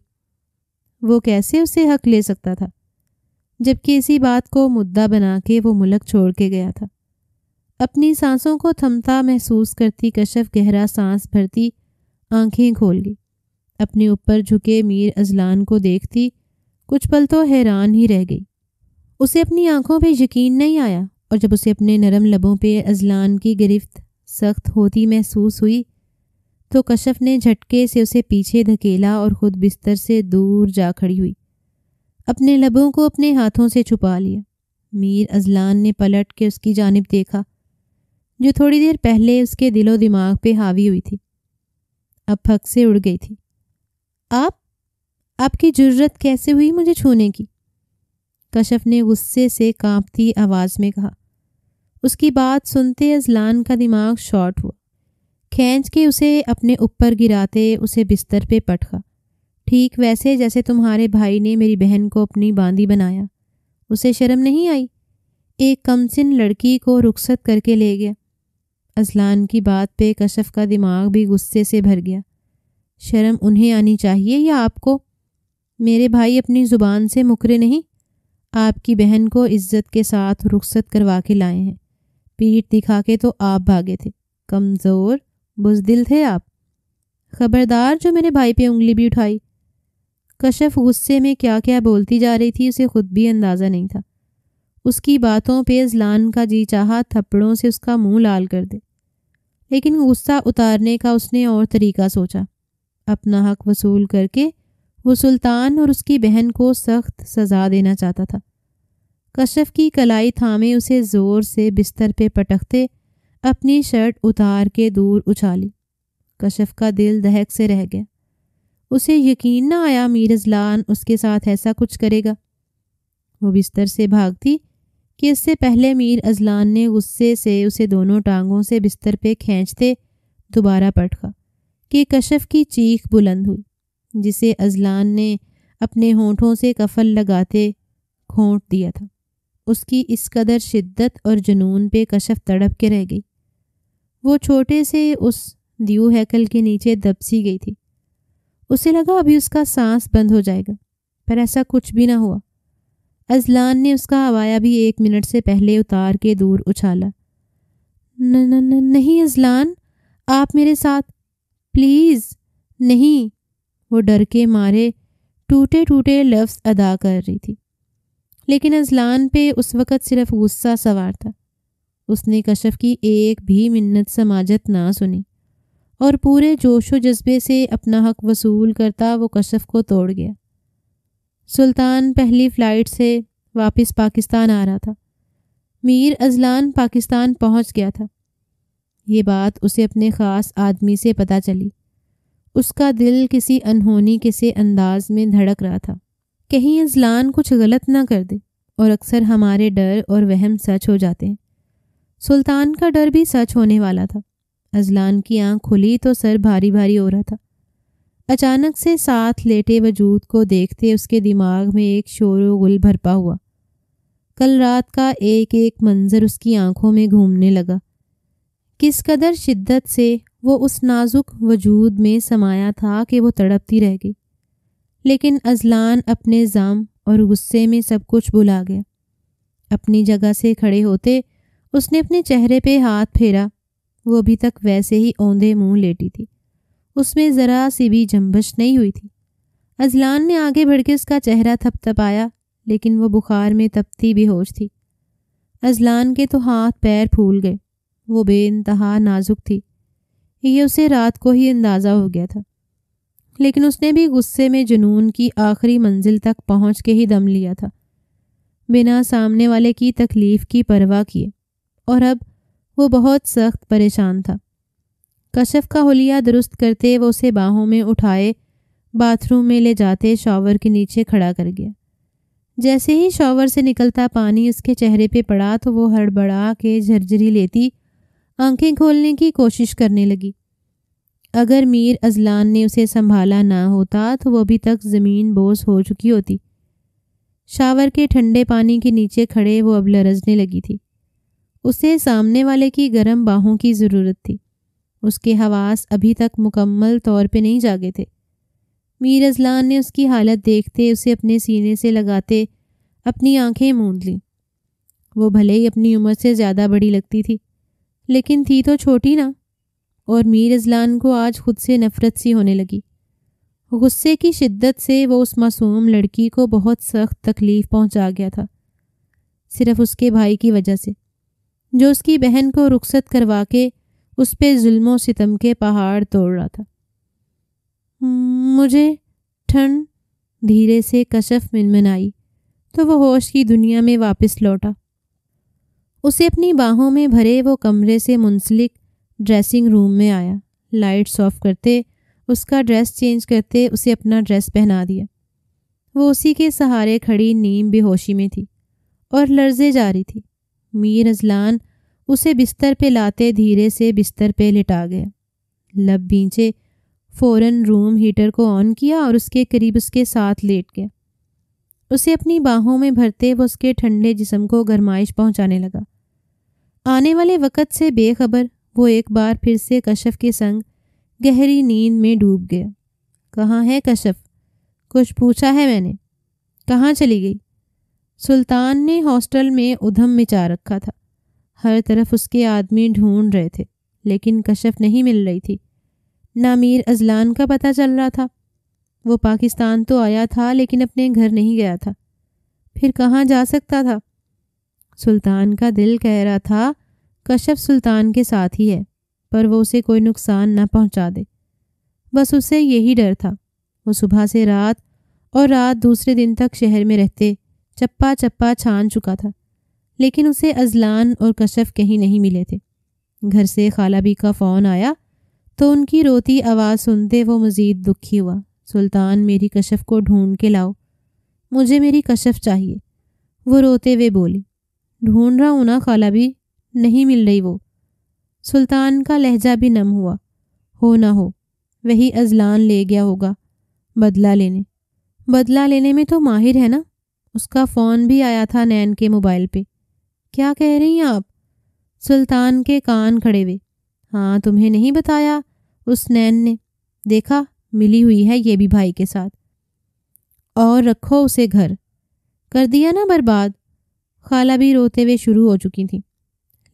وہ کیسے اسے حق لے سکتا تھا، جبکہ اسی بات کو مدعا بنا کے وہ ملک چھوڑ کے گیا تھا۔ اپنی سانسوں کو تھمتا محسوس کرتی کشف گہرا سانس بھرتی آنکھیں کھول گئی۔ اپنے اوپر جھکے میر اذلان کو دیکھتی کچھ پل تو حیران ہی رہ گئی۔ اسے اپنی آنکھوں پہ یقین نہیں آیا، اور جب اسے اپنے نرم لبوں پہ اذلان کی گرفت سخت ہوتی محسوس ہوئی تو کشف نے جھٹکے سے اسے پیچھے دھکیلا اور خود بستر سے دور جا کھڑی ہوئی، اپنے لبوں کو اپنے ہاتھوں سے چھپا لیا۔ میر اذلان نے پلٹ کے اس کی جانب دیکھا جو تھوڑی دیر پہلے اس کے دل و دماغ پہ حاوی ہوئی تھی، اب پھک سے اڑ گئی تھی۔ آپ کی جرت کیسے ہوئی مجھے چھونے کی؟ کشف نے غصے سے کانپتی آواز میں کہا۔ اس کی بات سنتے اذلان کا دماغ شارٹ ہوا، کھینچ کے اسے اپنے اوپر گراتے اسے بستر پہ پٹکا، ٹھیک ویسے جیسے تمہارے بھائی نے میری بہن کو اپنی باندی بنایا۔ اسے شرم نہیں آئی؟ ایک کمسن لڑکی کو رخصت کر کے لے گیا۔ اذلان کی بات پہ کشف کا دماغ بھی غصے سے بھر گیا۔ شرم انہیں آنی چاہیے یا آپ کو؟ میرے بھائی اپنی زبان سے مکرے نہیں، آپ کی بہن کو عزت کے ساتھ رخصت کروا کے لائے ہیں، پیٹھ دکھا کے تو آپ بھاگے تھے۔ کمزور بزدل تھے آپ، خبردار جو میرے بھائی پہ انگلی بھی اٹھائی۔ کشف غصے میں کیا کیا بولتی جا رہی تھی اسے خود بھی اندازہ نہیں تھا۔ اس کی باتوں پہ اذلان کا جی چاہا تھپڑوں سے اس کا منہ لال کر دے، لیکن غصہ اتارنے کا اس نے اور طریقہ سوچا۔ اپنا حق وصول کر کے وہ سلطان اور اس کی بہن کو سخت سزا دینا چاہتا تھا۔ کشف کی کلائی تھامے اسے زور سے بستر پہ پٹکتے اپنی شرٹ اتار کے دور اچھالی۔ کشف کا دل دہک سے رہ گیا۔ اسے یقین نہ آیا میر اذلان اس کے ساتھ ایسا کچھ کرے گا۔ وہ بستر سے بھاگتی کہ اس سے پہلے میر اذلان نے غصے سے اسے دونوں ٹانگوں سے بستر پہ کھینچتے دوبارہ پٹکا کہ کشف کی چیخ بلند ہوئی، جسے اذلان نے اپنے ہونٹوں سے کفل لگاتے کھونٹ دیا تھا۔ اس کی اس قدر شدت اور جنون پہ کشف تڑپ کے رہ گئی۔ وہ چھوٹے سے اس دیو ہیکل کے نیچے دب سی گئی تھی۔ اسے لگا ابھی اس کا سانس بند ہو جائے گا، پر ایسا کچھ بھی نہ ہوا۔ اذلان نے اس کا عبایا بھی 1 منٹ سے پہلے اتار کے دور اچھالا۔ نہیں اذلان، آپ میرے ساتھ پلیز نہیں۔ وہ ڈر کے مارے ٹوٹے ٹوٹے لفظ ادا کر رہی تھی، لیکن اذلان پہ اس وقت صرف غصہ سوار تھا۔ اس نے کشف کی ایک بھی منت سماجت نہ سنی اور پورے جوش و جذبے سے اپنا حق وصول کرتا وہ کشف کو توڑ گیا۔ سلطان پہلی فلائٹ سے واپس پاکستان آ رہا تھا۔ میر اذلان پاکستان پہنچ گیا تھا۔ یہ بات اسے اپنے خاص آدمی سے پتہ چلی۔ اس کا دل کسی انہونی کسی انداز میں دھڑک رہا تھا، کہیں اذلان کچھ غلط نہ کر دے، اور اکثر ہمارے ڈر اور وہم سچ ہو جاتے ہیں۔ سلطان کا ڈر بھی سچ ہونے والا تھا۔ اذلان کی آنکھ کھلی تو سر بھاری بھاری ہو رہا تھا۔ اچانک سے ساتھ لیٹے وجود کو دیکھتے اس کے دماغ میں ایک شور و غل بھرپا ہوا۔ کل رات کا ایک ایک منظر اس کی آنکھوں میں گھومنے لگا۔ کس قدر شدت سے وہ اس نازک وجود میں سمایا تھا کہ وہ تڑپتی رہ گئی، لیکن اذلان اپنے زام اور غصے میں سب کچھ بھلا گیا۔ اپنی جگہ سے کھڑے ہوتے اس نے اپنے چہرے پہ ہاتھ پھیرا۔ وہ ابھی تک ویسے ہی اوندھے منہ لیٹی تھی، اس میں ذرا سی بھی جنبش نہیں ہوئی تھی۔ اذلان نے آگے بڑھ کے اس کا چہرہ تھپ تھپایا، لیکن وہ بخار میں تپتی بے ہوش تھی۔ اذلان کے تو ہاتھ پیر پھول گئے، وہ بے انتہا نازک تھی، یہ اسے رات کو ہی اندازہ ہو گیا تھا، لیکن اس نے بھی غصے میں جنون کی آخری منزل تک پہنچ کے ہی دم لیا تھا، بنا سامنے والے کی تکلیف کی پرواہ کیے، اور اب وہ بہت سخت پریشان تھا۔ کشف کا حلیہ درست کرتے وہ اسے باہوں میں اٹھائے باتھ روم میں لے جاتے شاور کے نیچے کھڑا کر گیا۔ جیسے ہی شاور سے نکلتا پانی اس کے چہرے پہ پڑا تو وہ ہڑبڑا کے جھرجھری لیتی آنکھیں کھولنے کی کوشش کرنے لگی۔ اگر میر اذلان نے اسے سنبھالا نہ ہوتا تو وہ ابھی تک زمین بوس ہو چکی ہوتی۔ شاور کے ٹھنڈے پانی کے نیچے کھڑے وہ اب لرزنے لگی تھی۔ اسے سامنے والے کی گرم باہوں کی ضرورت تھی۔ اس کے حواس ابھی تک مکمل طور پہ نہیں جاگے تھے۔ میر اذلان نے اس کی حالت دیکھتے اسے اپنے سینے سے لگاتے اپنی آنکھیں موند لیں۔ وہ بھلے ہی اپنی عمر سے زیادہ بڑی لگتی تھی، لیکن تھی تو چھوٹی نا، اور میر اذلان کو آج خود سے نفرت سی ہونے لگی۔ غصے کی شدت سے وہ اس معصوم لڑکی کو بہت سخت تکلیف پہنچا گیا تھا، صرف اس کے بھائی کی وجہ سے، جو اس کی بہن کو رخصت کروا کے اس پہ ظلم و ستم کے پہاڑ توڑ رہا تھا۔ مجھے ٹھنڈ، دھیرے سے کشف منمنائی تو وہ ہوش کی دنیا میں واپس لوٹا۔ اسے اپنی باہوں میں بھرے وہ کمرے سے منسلک ڈریسنگ روم میں آیا، لائٹس آف کرتے اس کا ڈریس چینج کرتے اسے اپنا ڈریس پہنا دیا۔ وہ اسی کے سہارے کھڑی نیم بے ہوشی میں تھی اور لرزے جا رہی تھی۔ میر اذلان اسے بستر پہ لاتے دھیرے سے بستر پہ لٹا گیا، لب بھینچے فوراً روم ہیٹر کو آن کیا اور اس کے قریب اس کے ساتھ لیٹ گیا۔ اسے اپنی باہوں میں بھرتے وہ اس کے ٹھنڈے جسم کو گرمائش پہنچانے لگا۔ آنے والے وقت سے بے خبر وہ ایک بار پھر سے کشف کے سنگ گہری نیند میں ڈوب گیا۔ کہاں ہے کشف؟ کچھ پوچھا ہے میں نے؟ کہاں چلی گئی؟ سلطان نے ہاسٹل میں ادھم مچا رکھا تھا، ہر طرف اس کے آدمی ڈھونڈ رہے تھے، لیکن کشف نہیں مل رہی تھی، نہ میر اذلان کا پتہ چل رہا تھا۔ وہ پاکستان تو آیا تھا لیکن اپنے گھر نہیں گیا تھا، پھر کہاں جا سکتا تھا؟ سلطان کا دل کہہ رہا تھا کشف سلطان کے ساتھ ہی ہے، پر وہ اسے کوئی نقصان نہ پہنچا دے، بس اسے یہی ڈر تھا۔ وہ صبح سے رات اور رات دوسرے دن تک شہر میں رہتے چپا چپا چھان چکا تھا، لیکن اسے اذلان اور کشف کہیں نہیں ملے تھے۔ گھر سے خالہ بی کا فون آیا تو ان کی روتی آواز سنتے وہ مزید دکھی ہوا۔ سلطان، میری کشف کو ڈھونڈ کے لاؤ، مجھے میری کشف چاہیے، وہ روتے ہوئے بولی۔ ڈھونڈ رہا ہوں نا خالہ بی، نہیں مل رہی وہ۔ سلطان کا لہجہ بھی نم ہوا۔ ہو نہ ہو وہی اذلان لے گیا ہوگا بدلہ لینے میں تو ماہر ہے نا، اس کا فون بھی آیا تھا نین کے موبائل پہ۔ کیا کہہ رہی ہیں آپ؟ سلطان کے کان کھڑے ہوئے۔ ہاں، تمہیں نہیں بتایا اس نین نے؟ دیکھا، ملی ہوئی ہے یہ بھی بھائی کے ساتھ، اور رکھو اسے گھر، کر دیا نا برباد۔ خالہ بھی روتے ہوئے شروع ہو چکی تھیں،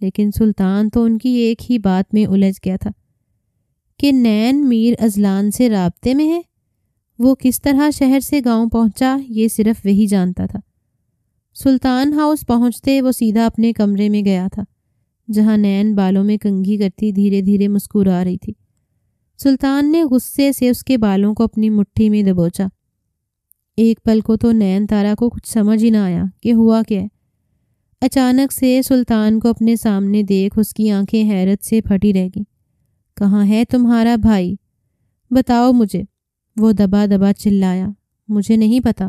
لیکن سلطان تو ان کی ایک ہی بات میں الجھ گیا تھا کہ نین میر اذلان سے رابطے میں ہے۔ وہ کس طرح شہر سے گاؤں پہنچا یہ صرف وہی جانتا تھا۔ سلطان ہاؤس پہنچتے وہ سیدھا اپنے کمرے میں گیا تھا، جہاں نین بالوں میں کنگھی کرتی دھیرے دھیرے مسکرا رہی تھی۔ سلطان نے غصے سے اس کے بالوں کو اپنی مٹھی میں دبوچا۔ ایک پل کو تو نین تارا کو کچھ سمجھ ہی نہ آیا کہ ہوا کیا ہے۔ اچانک سے سلطان کو اپنے سامنے دیکھ اس کی آنکھیں حیرت سے پھٹی رہ گئیں۔ کہاں ہے تمہارا بھائی؟ بتاؤ مجھے، وہ دبا دبا چلایا۔ مجھے نہیں پتا،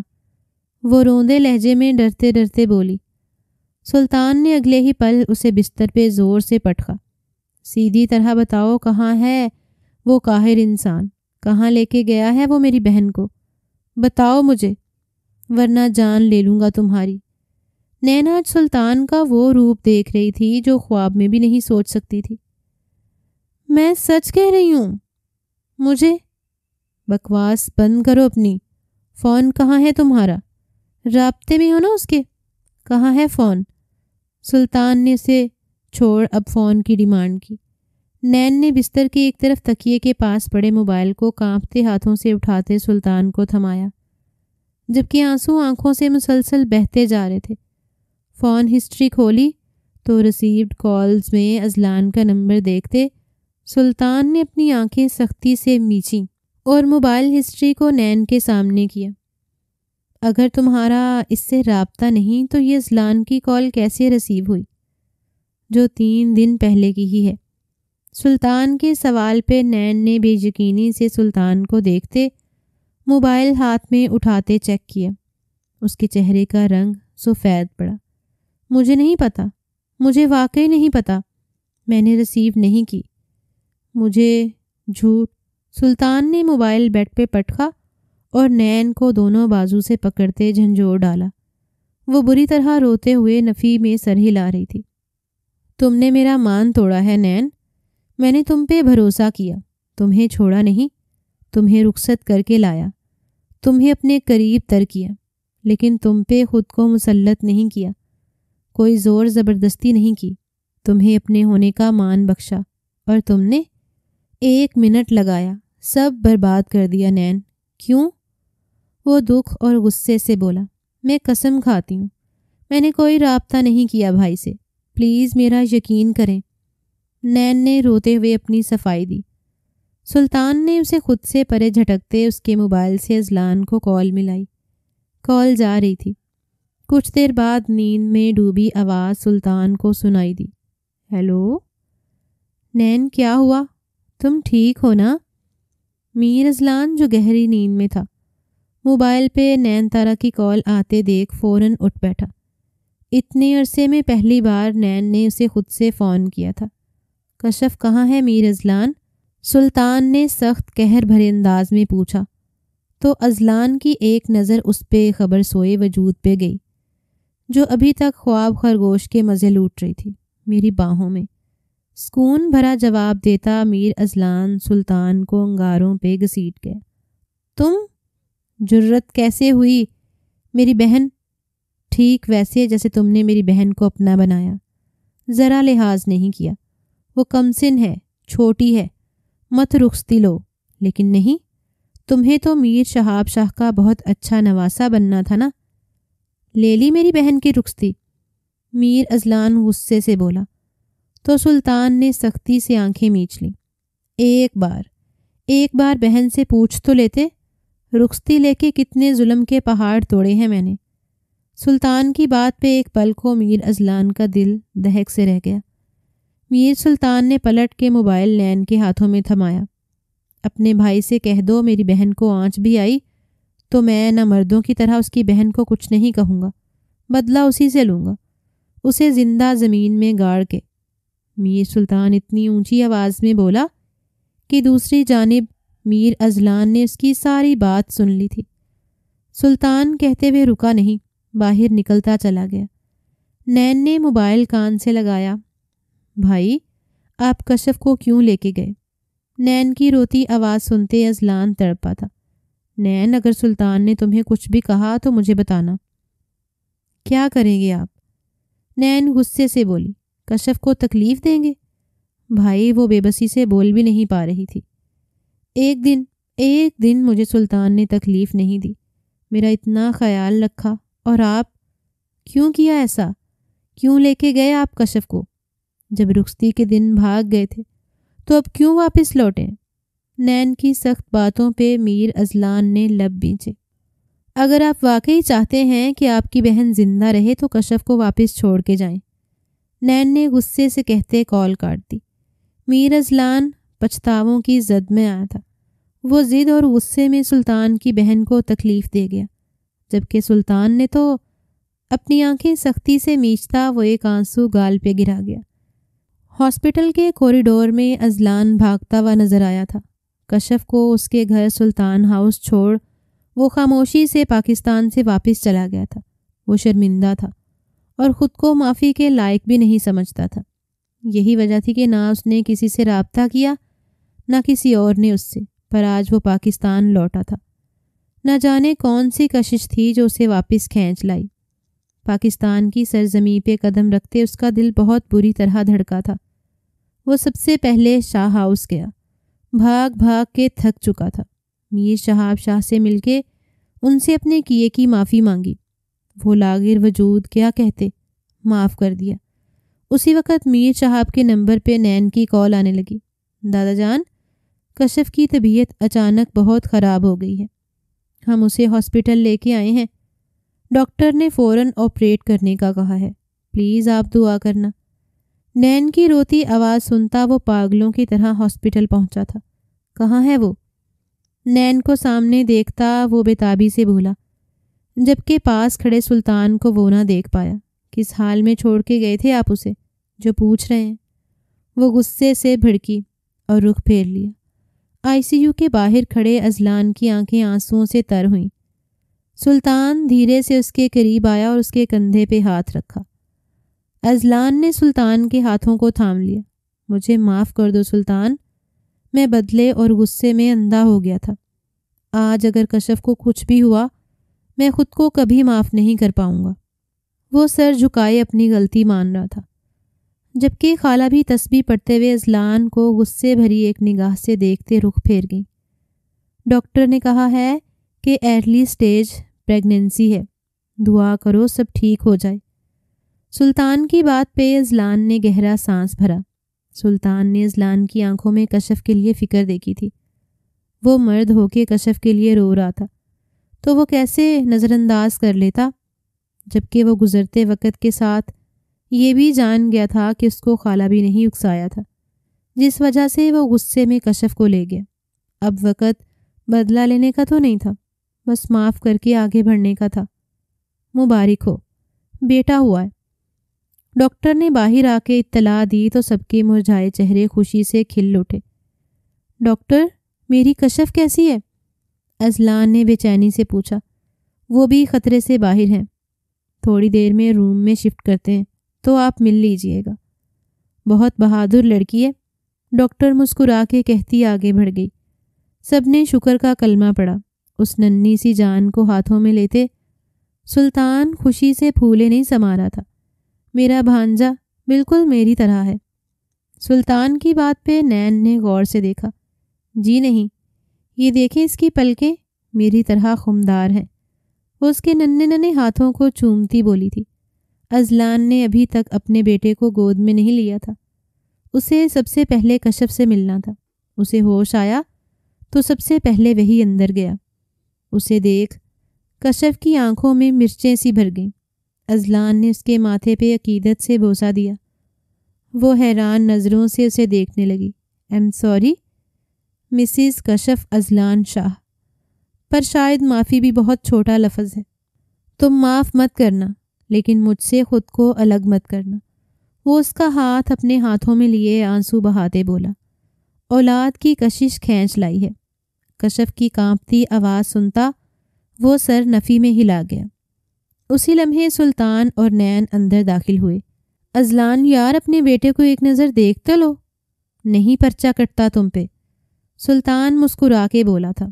وہ روندے لہجے میں ڈرتے ڈرتے بولی۔ سلطان نے اگلے ہی پل اسے بستر پہ زور سے پٹخا۔ سیدھی طرح بتاؤ کہاں ہے وہ قاہر انسان، کہاں لے کے گیا ہے وہ میری بہن کو؟ بتاؤ مجھے، ورنہ جان لے لوں گا تمہاری۔ نین آج سلطان کا وہ روپ دیکھ رہی تھی جو خواب میں بھی نہیں سوچ سکتی تھی۔ میں سچ کہہ رہی ہوں. مجھے. بکواس بند کرو اپنی. فون کہاں ہے تمہارا؟ رابطے میں ہو نا اس کے؟ کہاں ہے فون؟ سلطان نے اسے چھوڑ اب فون کی ڈیمانڈ کی. نین نے بستر کے ایک طرف تکیے کے پاس پڑے موبائل کو کانپتے ہاتھوں سے اٹھاتے سلطان کو تھمایا، جبکہ آنسو آنکھوں سے مسلسل بہتے جا رہے تھے. فون ہسٹری کھولی تو ریسیوڈ کالز میں اذلان کا نمبر دیکھتے سلطان نے اپنی آنکھیں سختی سے میچیں اور موبائل ہسٹری کو نین کے سامنے کیا. اگر تمہارا اس سے رابطہ نہیں تو یہ اذلان کی کال کیسے ریسیو ہوئی جو 3 دن پہلے کی ہی ہے؟ سلطان کے سوال پہ نین نے بے یقینی سے سلطان کو دیکھتے موبائل ہاتھ میں اٹھاتے چیک کیا. اس کے چہرے کا رنگ سفید پڑا. مجھے نہیں پتا، مجھے واقعی نہیں پتا، میں نے ریسیو نہیں کی. مجھے جھوٹ. سلطان نے موبائل بیڈ پہ پٹکا اور نین کو دونوں بازو سے پکڑتے جھنجھوڑ ڈالا. وہ بری طرح روتے ہوئے نفی میں سر ہلا رہی تھی. تم نے میرا مان توڑا ہے نین. میں نے تم پہ بھروسہ کیا، تمہیں چھوڑا نہیں، تمہیں رخصت کر کے لایا، تمہیں اپنے قریب تر کیا، لیکن تم پہ خود کو مسلط نہیں کیا، کوئی زور زبردستی نہیں کی، تمہیں اپنے ہونے کا مان بخشا، اور تم نے 1 منٹ لگایا سب برباد کر دیا. نین کیوں؟ وہ دکھ اور غصے سے بولا. میں قسم کھاتی ہوں میں نے کوئی رابطہ نہیں کیا بھائی سے، پلیز میرا یقین کریں. نین نے روتے ہوئے اپنی صفائی دی. سلطان نے اسے خود سے پرے جھٹکتے اس کے موبائل سے اذلان کو کال ملائی. کال جا رہی تھی. کچھ دیر بعد نیند میں ڈوبی آواز سلطان کو سنائی دی. ہیلو نین، کیا ہوا؟ تم ٹھیک ہو نا؟ میر اذلان جو گہری نیند میں تھا موبائل پہ نین تارا کی کال آتے دیکھ فوراً اٹھ بیٹھا. اتنے عرصے میں پہلی بار نین نے اسے خود سے فون کیا تھا. کشف کہاں ہے میر اذلان؟ سلطان نے سخت قہر بھرے انداز میں پوچھا تو اذلان کی ایک نظر اس پہ خبر سوئے وجود پہ گئی جو ابھی تک خواب خرگوش کے مزے لوٹ رہی تھی. میری باہوں میں. سکون بھرا جواب دیتا میر اذلان سلطان کو انگاروں پہ گھسیٹ گیا. تم؟ جرت کیسے ہوئی؟ میری بہن ٹھیک ویسے جیسے تم نے میری بہن کو اپنا بنایا، ذرا لحاظ نہیں کیا. وہ کمسن ہے، چھوٹی ہے، مت رخصتی لو. لیکن نہیں، تمہیں تو میر شہاب شاہ کا بہت اچھا نواسا بننا تھا نا. لے لی میری بہن کی رخصتی؟ میر اذلان غصے سے بولا تو سلطان نے سختی سے آنکھیں میچ لیں. ایک بار بہن سے پوچھ تو لیتے. رخصتی لے کے کتنے ظلم کے پہاڑ توڑے ہیں میں نے. سلطان کی بات پہ ایک پل کو میر اذلان کا دل دہک سے رہ گیا. میر سلطان نے پلٹ کے موبائل نین کے ہاتھوں میں تھمایا. اپنے بھائی سے کہہ دو میری بہن کو آنچ بھی آئی تو میں نہ مردوں کی طرح اس کی بہن کو کچھ نہیں کہوں گا، بدلہ اسی سے لوں گا، اسے زندہ زمین میں گاڑ کے. میر سلطان اتنی اونچی آواز میں بولا کہ دوسری جانب میر اذلان نے اس کی ساری بات سن لی تھی. سلطان کہتے ہوئے رکا نہیں، باہر نکلتا چلا گیا. نین نے موبائل کان سے لگایا. بھائی آپ کشف کو کیوں لے کے گئے؟ نین کی روتی آواز سنتے اذلان تڑپا تھا. نین اگر سلطان نے تمہیں کچھ بھی کہا تو مجھے بتانا. کیا کریں گے آپ؟ نین غصے سے بولی. کشف کو تکلیف دیں گے؟ بھائی وہ بے بسی سے بول بھی نہیں پا رہی تھی. ایک دن مجھے سلطان نے تکلیف نہیں دی، میرا اتنا خیال رکھا، اور آپ کیوں کیا ایسا؟ کیوں لے کے گئے آپ کشف کو؟ جب رخصتی کے دن بھاگ گئے تھے تو اب کیوں واپس لوٹے؟ نین کی سخت باتوں پہ میر اذلان نے لب بھینچے. اگر آپ واقعی چاہتے ہیں کہ آپ کی بہن زندہ رہے تو کشف کو واپس چھوڑ کے جائیں. نین نے غصے سے کہتے کال کاٹ دی. میر اذلان پچھتاووں کی زد میں آیا تھا. وہ ضد اور غصے میں سلطان کی بہن کو تکلیف دے گیا، جبکہ سلطان نے تو اپنی آنکھیں سختی سے میچتا وہ ایک آنسو گال پہ گرا گیا. ہاسپٹل کے کوریڈور میں اذلان بھاگتا ہوا نظر آیا تھا. کشف کو اس کے گھر سلطان ہاؤس چھوڑ وہ خاموشی سے پاکستان سے واپس چلا گیا تھا. وہ شرمندہ تھا اور خود کو معافی کے لائق بھی نہیں سمجھتا تھا. یہی وجہ تھی کہ نہ اس نے کسی سے رابطہ کیا نہ کسی اور نے اس سے، پر آج وہ پاکستان لوٹا تھا۔ نہ جانے کون سی کشش تھی جو اسے واپس کھینچ لائی۔ پاکستان کی سرزمین پہ قدم رکھتے اس کا دل بہت بری طرح دھڑکا تھا۔ وہ سب سے پہلے شاہ ہاؤس گیا، بھاگ بھاگ کے تھک چکا تھا۔ میر شہاب شاہ سے مل کے ان سے اپنے کیے کی معافی مانگی۔ وہ لاغر وجود کیا کہتے، معاف کر دیا۔ اسی وقت میر شہاب کے نمبر پہ نین کی کال آنے لگی۔ دادا جان، کشف کی طبیعت اچانک بہت خراب ہو گئی ہے، ہم اسے ہاسپٹل لے کے آئے ہیں، ڈاکٹر نے فوراً آپریٹ کرنے کا کہا ہے، پلیز آپ دعا کرنا۔ نین کی روتی آواز سنتا وہ پاگلوں کی طرح ہاسپٹل پہنچا تھا۔ کہاں ہے وہ؟ نین کو سامنے دیکھتا وہ بےتابی سے بولا، جبکہ پاس کھڑے سلطان کو وہ نہ دیکھ پایا۔ کس حال میں چھوڑ کے گئے تھے آپ اسے جو پوچھ رہے ہیں؟ وہ غصے سے بھڑکی اور رخ پھیر لیا۔ آئی سی یو کے باہر کھڑے اذلان کی آنکھیں آنسوؤں سے تر ہوئیں۔ سلطان دھیرے سے اس کے قریب آیا اور اس کے کندھے پہ ہاتھ رکھا۔ اذلان نے سلطان کے ہاتھوں کو تھام لیا۔ مجھے معاف کر دو سلطان، میں بدلے اور غصے میں اندھا ہو گیا تھا۔ آج اگر کشف کو کچھ بھی ہوا میں خود کو کبھی معاف نہیں کر پاؤں گا۔ وہ سر جھکائے اپنی غلطی مان رہا تھا، جبکہ خالہ بھی تسبیح پڑھتے ہوئے اذلان کو غصے بھری ایک نگاہ سے دیکھتے رخ پھیر گئی۔ ڈاکٹر نے کہا ہے کہ ارلی سٹیج پریگننسی ہے، دعا کرو سب ٹھیک ہو جائے۔ سلطان کی بات پہ اذلان نے گہرا سانس بھرا۔ سلطان نے اذلان کی آنکھوں میں کشف کے لیے فکر دیکھی تھی۔ وہ مرد ہو کے کشف کے لیے رو رہا تھا تو وہ کیسے نظر انداز کر لیتا، جبکہ وہ گزرتے وقت کے ساتھ یہ بھی جان گیا تھا کہ اس کو خالہ بھی نہیں اکسایا تھا، جس وجہ سے وہ غصے میں کشف کو لے گیا۔ اب وقت بدلہ لینے کا تو نہیں تھا، بس معاف کر کے آگے بڑھنے کا تھا۔ مبارک ہو، بیٹا ہوا ہے۔ ڈاکٹر نے باہر آ کے اطلاع دی تو سب کے مرجھائے چہرے خوشی سے کھل اٹھے۔ ڈاکٹر، میری کشف کیسی ہے؟ اذلان نے بے چینی سے پوچھا۔ وہ بھی خطرے سے باہر ہیں، تھوڑی دیر میں روم میں شفٹ کرتے ہیں تو آپ مل لیجئے گا۔ بہت بہادر لڑکی ہے، ڈاکٹر مسکرا کے کہتی آگے بڑھ گئی۔ سب نے شکر کا کلمہ پڑھا۔ اس ننھی سی جان کو ہاتھوں میں لیتے سلطان خوشی سے پھولے نہیں سما رہا تھا۔ میرا بھانجا بالکل میری طرح ہے۔ سلطان کی بات پہ نین نے غور سے دیکھا۔ جی نہیں، یہ دیکھیں اس کی پلکیں میری طرح خمدار ہیں۔ وہ اس کے ننھے ننھے ہاتھوں کو چومتی بولی تھی۔ اذلان نے ابھی تک اپنے بیٹے کو گود میں نہیں لیا تھا۔ اسے سب سے پہلے کشف سے ملنا تھا۔ اسے ہوش آیا تو سب سے پہلے وہی اندر گیا۔ اسے دیکھ کشف کی آنکھوں میں مرچیں سی بھر گئیں۔ اذلان نے اس کے ماتھے پہ عقیدت سے بوسہ دیا۔ وہ حیران نظروں سے اسے دیکھنے لگی۔ ایم سوری مسز کشف اذلان شاہ، پر شاید معافی بھی بہت چھوٹا لفظ ہے۔ تم معاف مت کرنا، لیکن مجھ سے خود کو الگ مت کرنا۔ وہ اس کا ہاتھ اپنے ہاتھوں میں لیے آنسو بہاتے بولا۔ اولاد کی کشش کھینچ لائی ہے۔ کشف کی کانپتی آواز سنتا وہ سر نفی میں ہلا گیا۔ اسی لمحے سلطان اور نین اندر داخل ہوئے۔ اذلان یار، اپنے بیٹے کو ایک نظر دیکھ تو لو، نہیں پرچہ کٹتا تم پہ، سلطان مسکرا کے بولا تھا،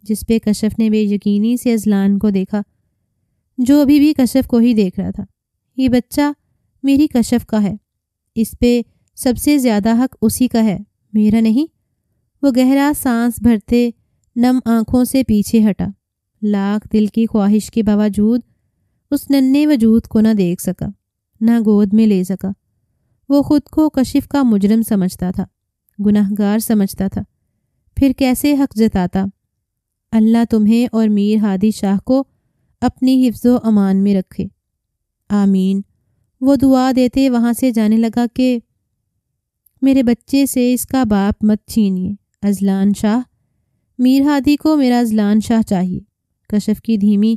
جس پہ کشف نے بے یقینی سے اذلان کو دیکھا، جو ابھی بھی کشف کو ہی دیکھ رہا تھا۔ یہ بچہ میری کشف کا ہے، اس پہ سب سے زیادہ حق اسی کا ہے، میرا نہیں۔ وہ گہرا سانس بھرتے نم آنکھوں سے پیچھے ہٹا۔ لاکھ دل کی خواہش کے باوجود اس ننھے وجود کو نہ دیکھ سکا، نہ گود میں لے سکا۔ وہ خود کو کشف کا مجرم سمجھتا تھا، گنہگار سمجھتا تھا۔ پھر کیسے حق جتاتا؟ اللہ تمہیں اور میر ہادی شاہ کو اپنی حفظ و امان میں رکھے، آمین۔ وہ دعا دیتے وہاں سے جانے لگا کہ میرے بچے سے اس کا باپ مت چھینیے، اذلان شاہ۔ میر ہادی کو میرا اذلان شاہ چاہیے۔ کشف کی دھیمی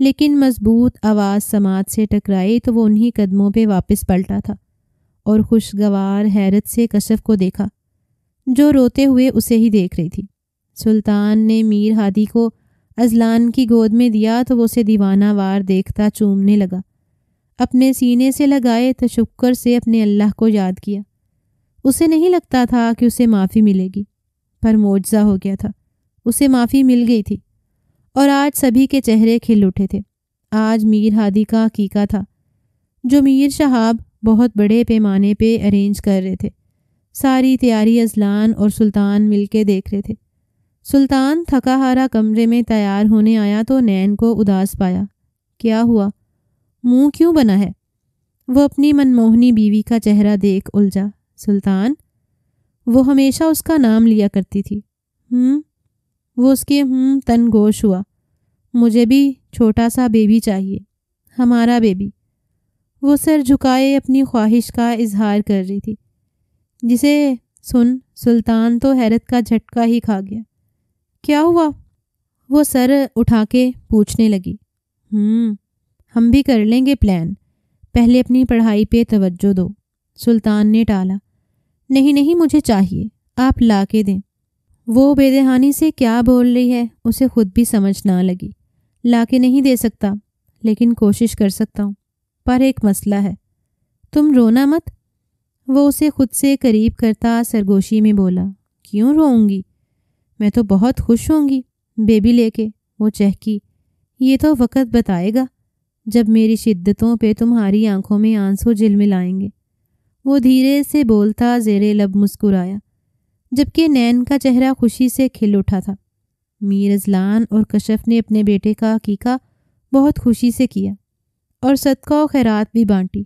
لیکن مضبوط آواز سماعت سے ٹکرائی تو وہ انہی قدموں پہ واپس پلٹا تھا اور خوشگوار حیرت سے کشف کو دیکھا، جو روتے ہوئے اسے ہی دیکھ رہی تھی۔ سلطان نے میر ہادی کو اذلان کی گود میں دیا تو وہ اسے دیوانہ وار دیکھتا چومنے لگا۔ اپنے سینے سے لگائے تشکر سے اپنے اللہ کو یاد کیا۔ اسے نہیں لگتا تھا کہ اسے معافی ملے گی۔ پر معجزہ ہو گیا تھا، اسے معافی مل گئی تھی، اور آج سبھی کے چہرے کھل اٹھے تھے۔ آج میر ہادی کا عقیقہ تھا، جو میر شہاب بہت بڑے پیمانے پہ ارینج کر رہے تھے۔ ساری تیاری اذلان اور سلطان مل کے دیکھ رہے تھے۔ سلطان تھکا ہارا کمرے میں تیار ہونے آیا تو نین کو اداس پایا۔ کیا ہوا؟ منہ کیوں بنا ہے؟ وہ اپنی منموہنی بیوی کا چہرہ دیکھ الجھا۔ سلطان؟ وہ ہمیشہ اس کا نام لیا کرتی تھی۔ وہ اس کے تن گوش ہوا۔ مجھے بھی چھوٹا سا بیبی چاہیے، ہمارا بیبی۔ وہ سر جھکائے اپنی خواہش کا اظہار کر رہی تھی، جسے سن سلطان تو حیرت کا جھٹکا ہی کھا گیا۔ کیا ہوا؟ وہ سر اٹھا کے پوچھنے لگی۔ ہم بھی کر لیں گے پلان، پہلے اپنی پڑھائی پہ توجہ دو۔ سلطان نے ٹالا۔ نہیں مجھے چاہیے، آپ لا کے دیں۔ وہ بے دہانی سے کیا بول رہی ہے اسے خود بھی سمجھ نہ لگی۔ لا کے نہیں دے سکتا، لیکن کوشش کر سکتا ہوں، پر ایک مسئلہ ہے۔ تم رونا مت، وہ اسے خود سے قریب کرتا سرگوشی میں بولا۔ کیوں روؤں گی؟ میں تو بہت خوش ہوں گی بیبی لے کے، وہ چہکی۔ یہ تو وقت بتائے گا جب میری شدتوں پہ تمہاری آنکھوں میں آنسو جھلملائیں گے۔ وہ دھیرے سے بولتا زیر لب مسکرایا، جبکہ نین کا چہرہ خوشی سے کھل اٹھا تھا۔ میر اذلان اور کشف نے اپنے بیٹے کا عقیقہ بہت خوشی سے کیا اور صدقہ و خیرات بھی بانٹی۔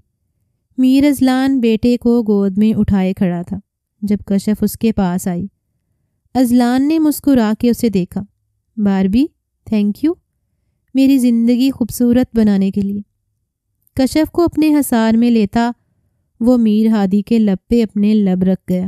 میر اذلان بیٹے کو گود میں اٹھائے کھڑا تھا جب کشف اس کے پاس آئی۔ اذلان نے مسکرا کے اسے دیکھا۔ باربی، تھینک یو میری زندگی خوبصورت بنانے کے لیے۔ کشف کو اپنے حصار میں لیتا وہ میر ہادی کے لب پہ اپنے لب رکھ گیا۔